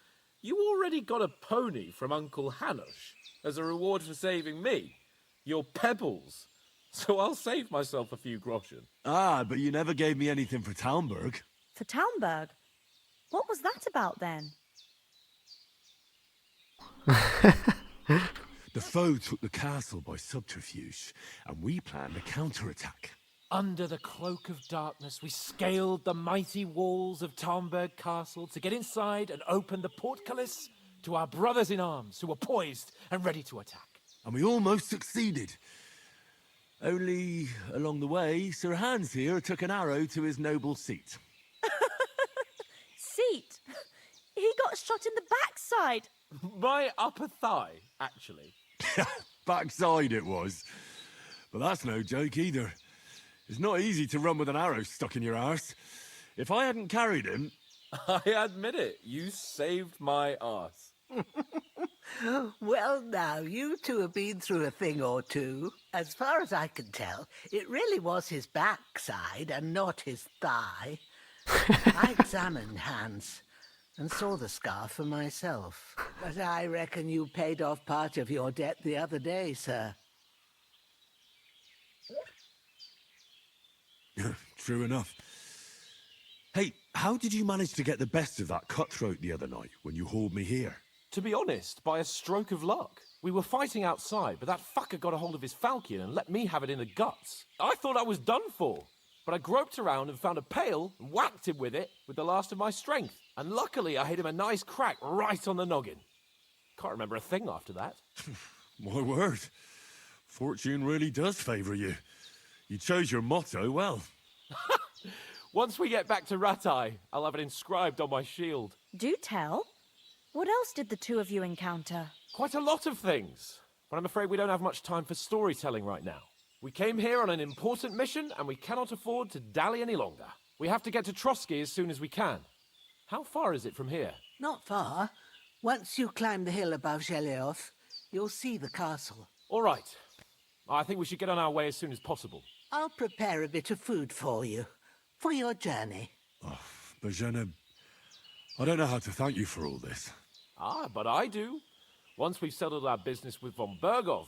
you already got a pony from Uncle Hanush as a reward for saving me. Your pebbles. So I'll save myself a few groschen.
But you never gave me anything for Talmberg.
For Talmberg? What was that about then?
The foe took the castle by subterfuge, and we planned a counterattack.
Under the cloak of darkness, we scaled the mighty walls of Talmberg Castle to get inside and open the portcullis to our brothers in arms who were poised and ready to attack.
And we almost succeeded. Only, along the way, Sir Hans here took an arrow to his noble seat.
Seat? He got shot in the backside.
My upper thigh, actually.
Backside it was. But that's no joke either. It's not easy to run with an arrow stuck in your arse. If I hadn't carried him...
I admit it, you saved my arse.
Well, now, you two have been through a thing or two. As far as I can tell, it really was his backside and not his thigh. I examined Hans and saw the scar for myself. But I reckon you paid off part of your debt the other day, sir.
True enough. Hey, how did you manage to get the best of that cutthroat the other night when you hauled me here?
To be honest, by a stroke of luck. We were fighting outside, but that fucker got a hold of his falchion and let me have it in the guts. I thought I was done for, but I groped around and found a pail and whacked him with it with the last of my strength. And luckily, I hit him a nice crack right on the noggin. Can't remember a thing after that.
My word. Fortune really does favour you. You chose your motto well.
Once we get back to Ratai, I'll have it inscribed on my shield.
Do tell. What else did the two of you encounter?
Quite a lot of things, but I'm afraid we don't have much time for storytelling right now. We came here on an important mission, and we cannot afford to dally any longer. We have to get to Trosky as soon as we can. How far is it from here?
Not far. Once you climb the hill above Zheleov, you'll see the castle.
All right. I think we should get on our way as soon as possible.
I'll prepare a bit of food for you, for your journey.
Oh, Bojana, I don't know how to thank you for all this.
But I do. Once we've settled our business with von Bergov,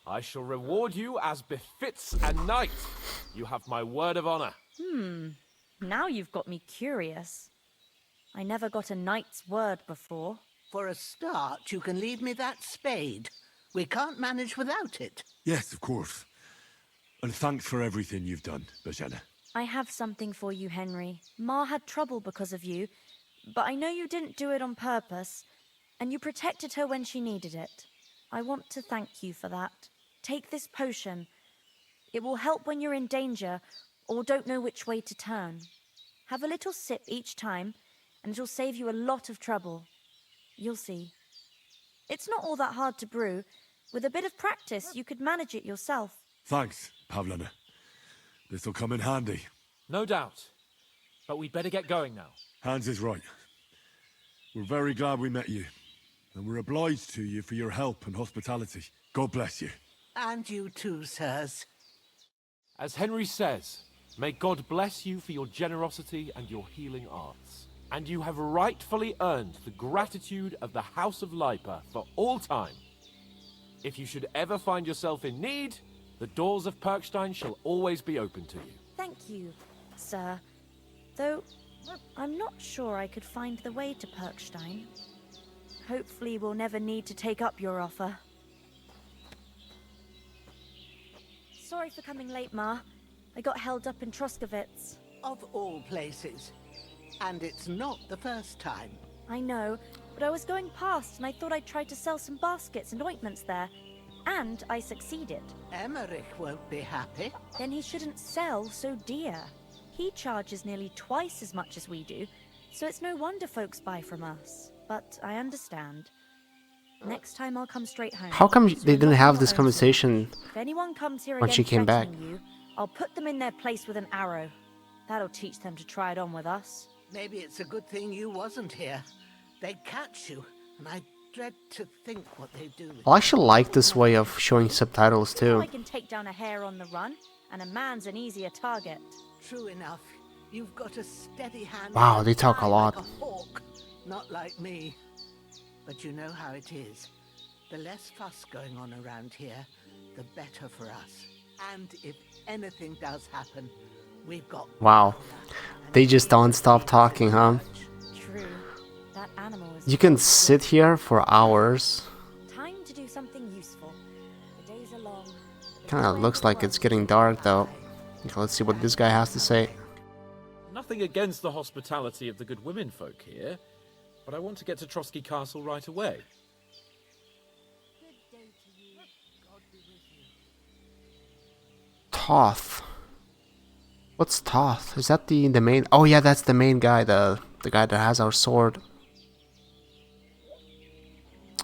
I shall reward you as befits a knight. You have my word of honor.
Now you've got me curious. I never got a knight's word before.
For a start, you can leave me that spade. We can't manage without it.
Yes, of course. And thanks for everything you've done, Bajana.
I have something for you, Henry. Ma had trouble because of you, but I know you didn't do it on purpose, and you protected her when she needed it. I want to thank you for that. Take this potion. It will help when you're in danger or don't know which way to turn. Have a little sip each time, and it'll save you a lot of trouble. You'll see. It's not all that hard to brew. With a bit of practice, you could manage it yourself.
Thanks, Pavlena. This'll come in handy.
No doubt. But we'd better get going now.
Hans is right. We're very glad we met you. And we're obliged to you for your help and hospitality. God bless you.
And you too, sirs.
As Henry says, may God bless you for your generosity and your healing arts. And you have rightfully earned the gratitude of the House of Lipa for all time. If you should ever find yourself in need, the doors of Perkstein shall always be open to you.
Thank you, sir. Though, I'm not sure I could find the way to Perkstein. Hopefully we'll never need to take up your offer. Sorry for coming late, Ma. I got held up in Troskowitz.
Of all places. And it's not the first time.
I know, but I was going past and I thought I'd try to sell some baskets and ointments there. And I succeeded.
Emmerich won't be happy.
Then he shouldn't sell so dear. He charges nearly twice as much as we do, so it's no wonder folks buy from us. But I understand. Next time I'll come straight home.
How come
So
they
you're
didn't
not
have
on
this
your own
conversation
soon. If anyone comes here
when
again
she came back?
threatening you, I'll put them in their place with an arrow. That'll teach them to try it on with us.
Maybe it's a good thing you wasn't here. They'd catch you, and I dread to think what they do.
I actually like this way of showing subtitles too.
I can take down a hare on the run, and a man's an easier target.
True enough. You've got a steady hand.
Wow, they talk a lot.
Like a hawk, not like me. But you know how it is. The less fuss going on around here, the better for us. And if anything does happen, we've got...
Wow, they just don't stop talking, huh?
True. That animal is...
You can sit here for hours.
Time to do something useful. The days are long.
Kinda looks like it's getting dark though. Okay, let's see what this guy has to say.
Nothing against the hospitality of the good women folk here, but I want to get to Trosky Castle right away.
Toth. What's Toth? Is that the main? Oh yeah, that's the main guy, the guy that has our sword.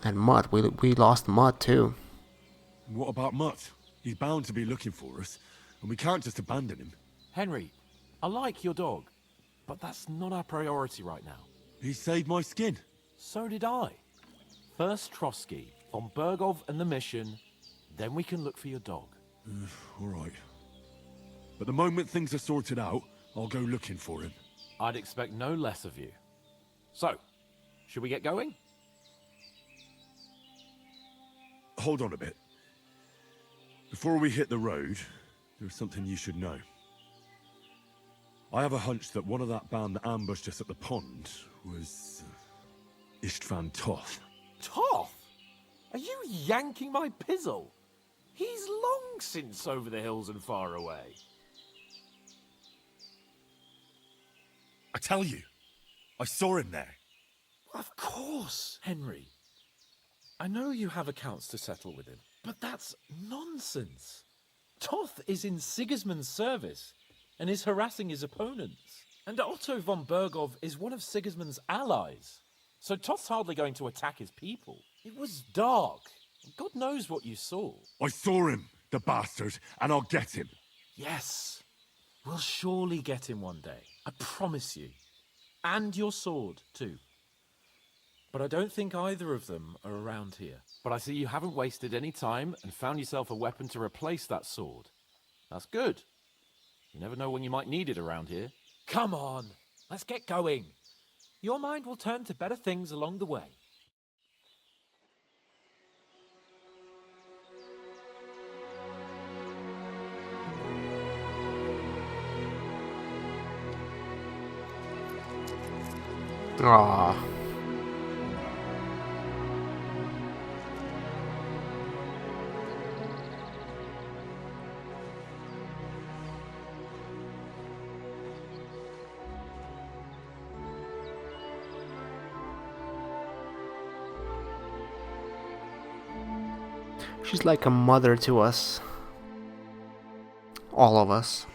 And Mutt, we lost Mutt too.
What about Mutt? He's bound to be looking for us, and we can't just abandon him.
Henry, I like your dog, but that's not our priority right now.
He saved my skin.
So did I. First Trosky, von Bergov and the mission, then we can look for your dog.
All right. But the moment things are sorted out, I'll go looking for him.
I'd expect no less of you. So, should we get going?
Hold on a bit. Before we hit the road, there's something you should know. I have a hunch that one of that band that ambushed us at the pond was... Istvan Toth.
Toth? Are you yanking my pizzle? He's long since over the hills and far away.
I tell you, I saw him there.
Of course, Henry. I know you have accounts to settle with him, but that's nonsense. Toth is in Sigismund's service and is harassing his opponents. And Otto von Bergov is one of Sigismund's allies. So Toth's hardly going to attack his people. It was dark. God knows what you saw.
I saw him, the bastard, and I'll get him.
Yes. We'll surely get him one day. I promise you. And your sword, too. But I don't think either of them are around here. But I see you haven't wasted any time and found yourself a weapon to replace that sword. That's good. You never know when you might need it around here. Come on, let's get going. Your mind will turn to better things along the way.
Aww. She's like a mother to us. All of us.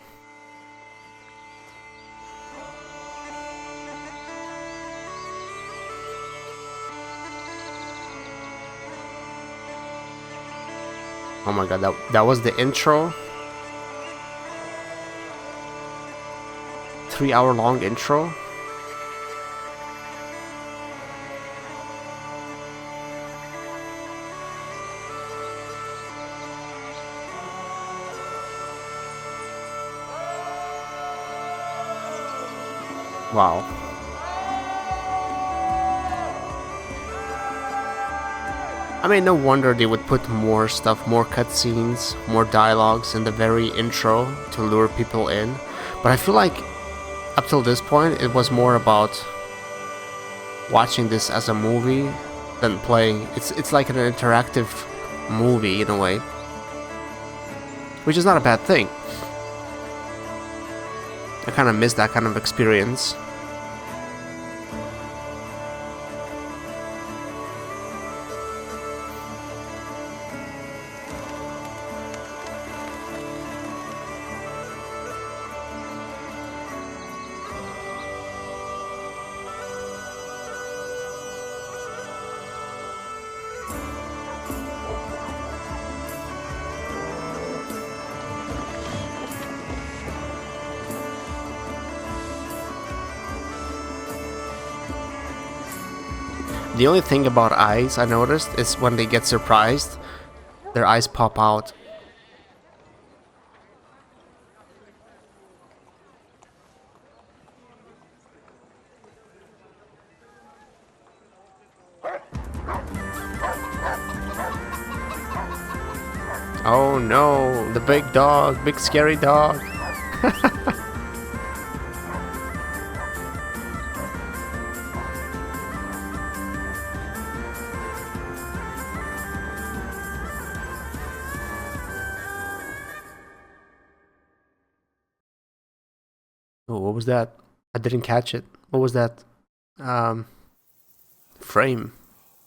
Oh my god, that was the intro. 3-hour long intro. Wow. I mean, no wonder they would put more stuff, more cutscenes, more dialogues in the very intro to lure people in. But I feel like up till this point, it was more about watching this as a movie than playing. It's like an interactive movie in a way, which is not a bad thing. I kind of miss that kind of experience. The only thing about eyes I noticed is when they get surprised, their eyes pop out. Oh no, the big dog, big scary dog. Oh, what was that? I didn't catch it. What was that? Frame.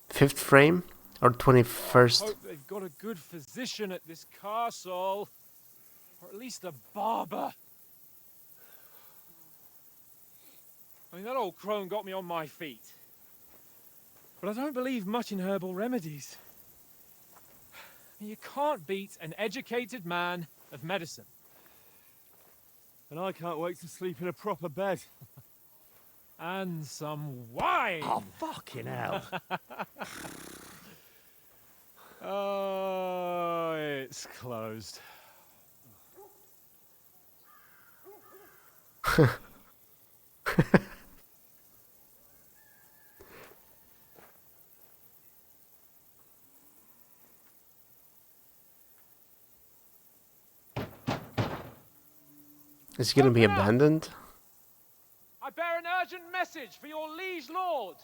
5th frame? Or 21st?
Hope they've got a good physician at this castle. Or at least a barber. I mean, that old crone got me on my feet. But I don't believe much in herbal remedies. You can't beat an educated man of medicine.
And I can't wait to sleep in a proper bed.
And some wine!
Oh, fucking hell.
Oh, it's closed.
Is it gonna be
Open up!
abandoned?
I bear an urgent message for your liege lord.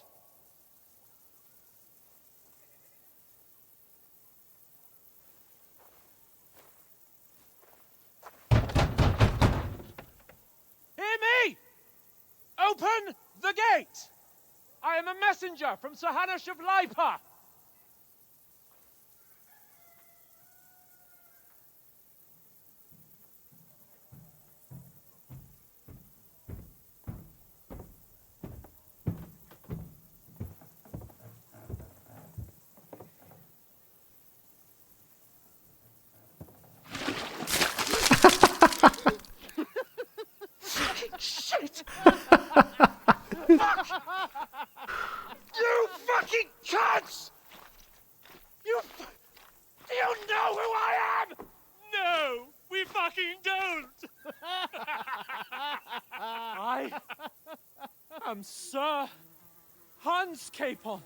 Hear me! Open the gate! I am a messenger from Sir Hanush of Lipa. Shit! Fuck! You fucking cunts! Do you know who I am? No, we fucking don't. I am Sir Hans Capon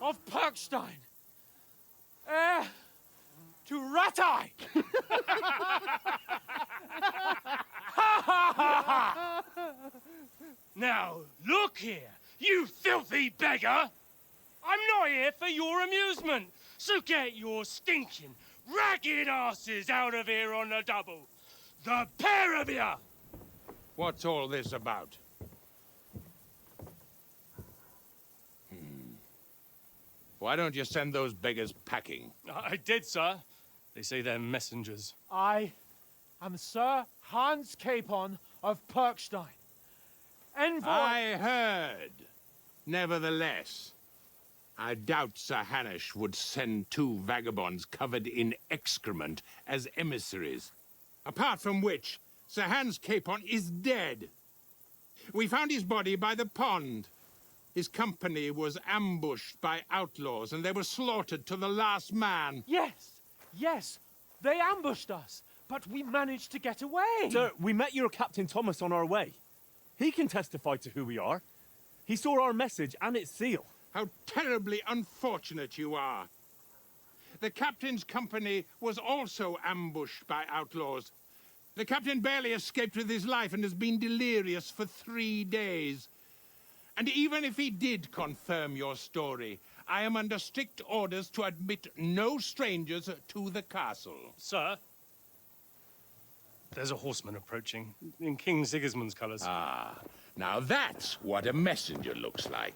of Perkstein, heir to Ratai.
Now, look here, you filthy beggar! I'm not here for your amusement, so get your stinking, ragged asses out of here on the double. The pair of you!
What's all this about? Why don't you send those beggars packing?
I did, sir. They say they're messengers.
I am Sir Hans Capon of Perkstein. Envoy...
I heard. Nevertheless, I doubt Sir Hanush would send two vagabonds covered in excrement as emissaries. Apart from which, Sir Hans Capon is dead. We found his body by the pond. His company was ambushed by outlaws, and they were slaughtered to the last man.
Yes, yes, they ambushed us, but we managed to get away.
Sir, we met your Captain Thomas on our way. He can testify to who we are. He saw our message and its seal.
How terribly unfortunate you are. The captain's company was also ambushed by outlaws. The captain barely escaped with his life and has been delirious for 3 days. And even if he did confirm your story, I am under strict orders to admit no strangers to the castle.
Sir, there's a horseman approaching, in King Sigismund's colours.
Ah, now that's what a messenger looks like.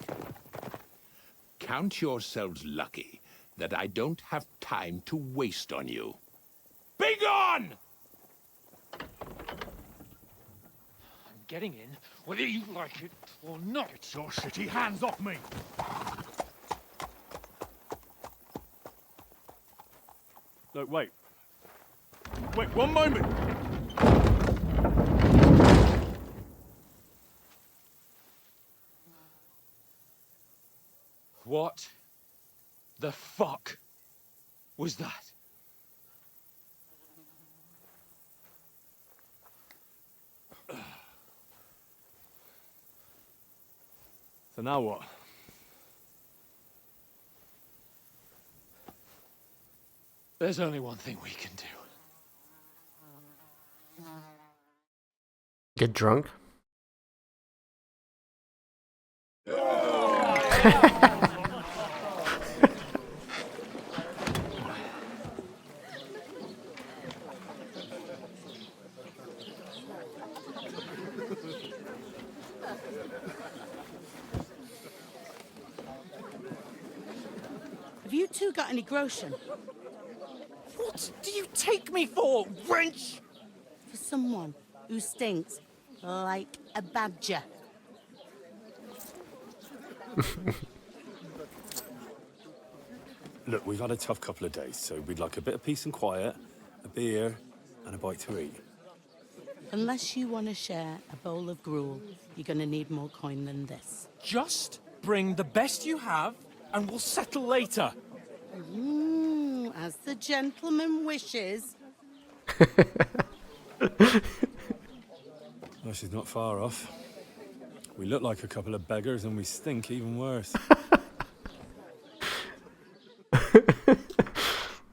Count yourselves lucky that I don't have time to waste on you. Be gone!
I'm getting in, whether you like it or not.
Get your shitty hands off me! No, wait. Wait, one moment!
What the fuck was that?
So now what?
There's only one thing we can do.
Get drunk?
Have you two got any groschen?
What do you take me for, wench?
For someone who stinks like a badger.
Look, we've had a tough couple of days, so we'd like a bit of peace and quiet, a beer, and a bite to eat.
Unless you want to share a bowl of gruel, you're going to need more coin than this.
Just bring the best you have, and we'll settle later.
As the gentleman wishes.
Well, she's not far off. We look like a couple of beggars, and we stink even worse.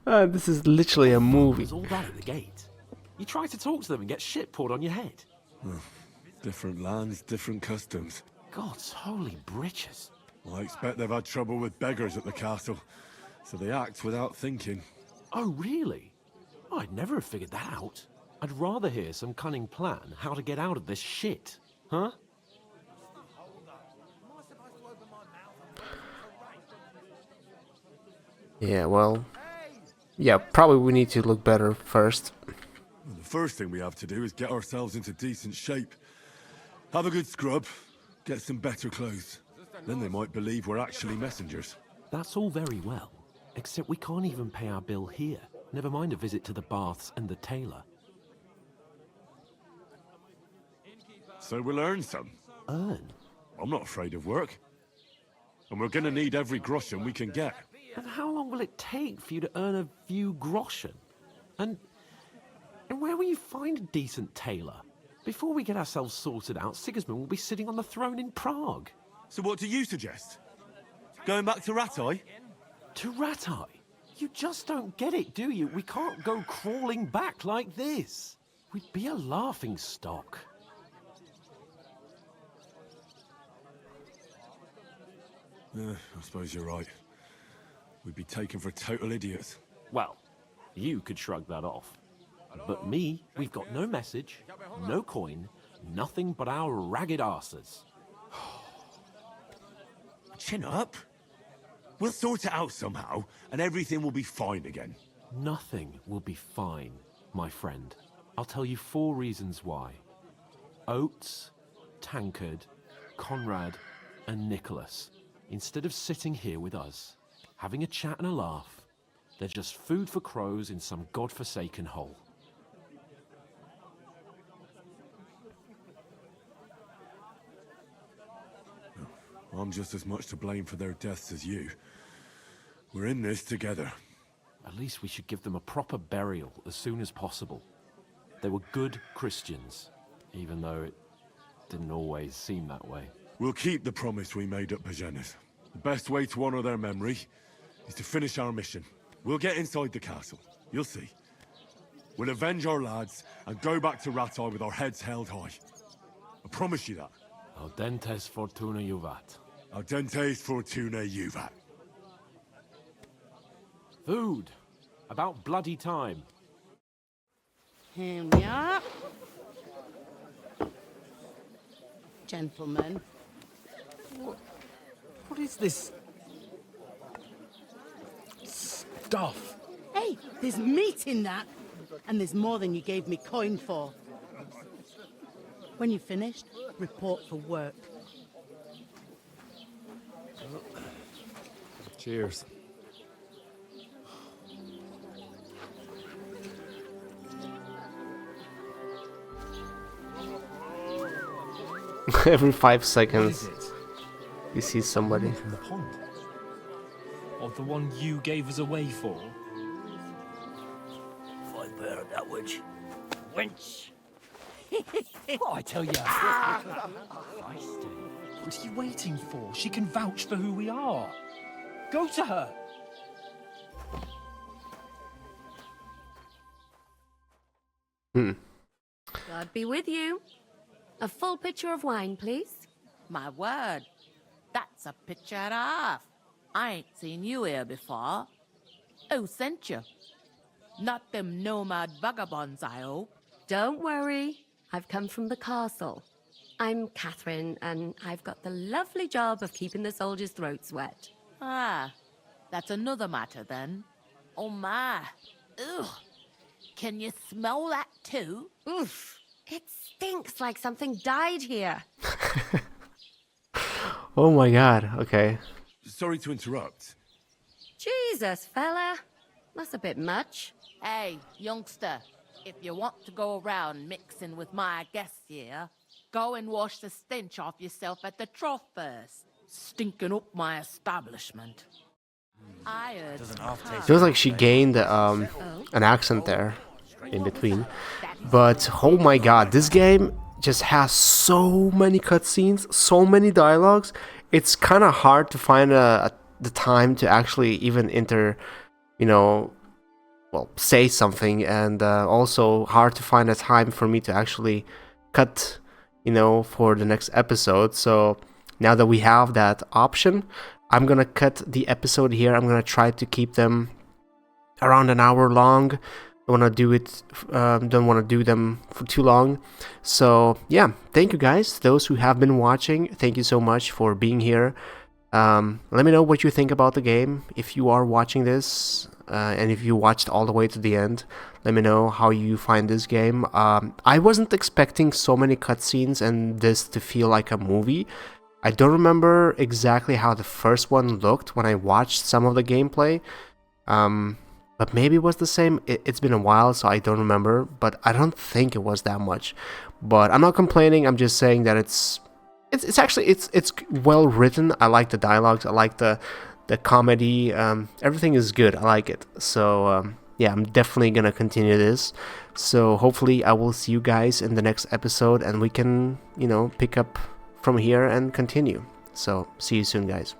This is literally a movie.
There's all that at the gate. You try to talk to them and get shit poured on your head.
Different lands, different customs.
God's holy britches.
I expect they've had trouble with beggars at the castle, so they act without thinking.
Oh, really? I'd never have figured that out. I'd rather hear some cunning plan how to get out of this shit. Huh?
Yeah, well... Yeah, probably we need to look better first.
The first thing we have to do is get ourselves into decent shape. Have a good scrub, get some better clothes. Then they might believe we're actually messengers.
That's all very well, except we can't even pay our bill here. Never mind a visit to the baths and the tailor.
So we'll earn some.
Earn?
I'm not afraid of work. And we're gonna need every groschen we can get.
And how long will it take for you to earn a few groschen? And where will you find a decent tailor? Before we get ourselves sorted out, Sigismund will be sitting on the throne in Prague.
So what do you suggest? Going back to Ratai?
To Ratai? You just don't get it, do you? We can't go crawling back like this. We'd be a laughing stock.
I suppose you're right. We'd be taken for total idiots.
Well, you could shrug that off. But me, we've got no message, no coin, nothing but our ragged arses.
Chin up. We'll sort it out somehow, and everything will be fine again.
Nothing will be fine, my friend. I'll tell you 4 reasons why. Oates, Tankard, Conrad, and Nicholas, instead of sitting here with us, having a chat and a laugh, they're just food for crows in some godforsaken hole.
I'm just as much to blame for their deaths as you. We're in this together.
At least we should give them a proper burial as soon as possible. They were good Christians, even though it didn't always seem that way.
We'll keep the promise we made at Beggars. The best way to honor their memory is to finish our mission. We'll get inside the castle. You'll see. We'll avenge our lads and go back to Ratai with our heads held high. I promise you that.
Audentes Fortuna juvat.
Audentes Fortuna juvat.
Food. About bloody time.
Here we are. Gentlemen.
What is this stuff?
Hey, there's meat in that. And there's more than you gave me coin for. When you're finished, report for work.
Cheers.
Every 5 seconds, you see somebody.
From the pond. Or the one you gave us away for.
If I bear that witch. Wench! What I tell you?
What are you waiting for? She can vouch for who we are. Go to her.
God be with you. A full pitcher of wine, please.
My word, that's a picture and a half. I ain't seen you here before. Who sent you? Not them nomad vagabonds, I hope.
Don't worry. I've come from the castle. I'm Catherine, and I've got the lovely job of keeping the soldiers' throats wet.
Ah, that's another matter then. Oh my. Ugh. Can you smell that too?
Oof. It stinks like something died here.
Oh my god, okay.
Sorry to interrupt.
Jesus, fella. That's a bit much.
Hey, youngster, if you want to go around mixing with my guests here, go and wash the stench off yourself at the trough first. Stinking up my establishment. I heard.
Feels like she gained an accent there in between. But oh my god, this game just has so many cutscenes, so many dialogues. It's kind of hard to find the time to actually even say something, and also hard to find a time for me to actually cut, for the next episode. So now that we have that option, I'm gonna cut the episode here. I'm gonna try to keep them around an hour long. Don't want to do them for too long. So yeah, thank you guys, those who have been watching. Thank you so much for being here. Let me know what you think about the game if you are watching this, and if you watched all the way to the end. Let me know how you find this game. I wasn't expecting so many cutscenes and this to feel like a movie. I don't remember exactly how the first one looked when I watched some of the gameplay. But maybe it was the same. It's been a while, so I don't remember. But I don't think it was that much. But I'm not complaining. I'm just saying that it's well written. I like the dialogues. I like the comedy. Everything is good. I like it. So yeah, I'm definitely gonna continue this. So hopefully I will see you guys in the next episode, and we can pick up from here and continue. So see you soon, guys.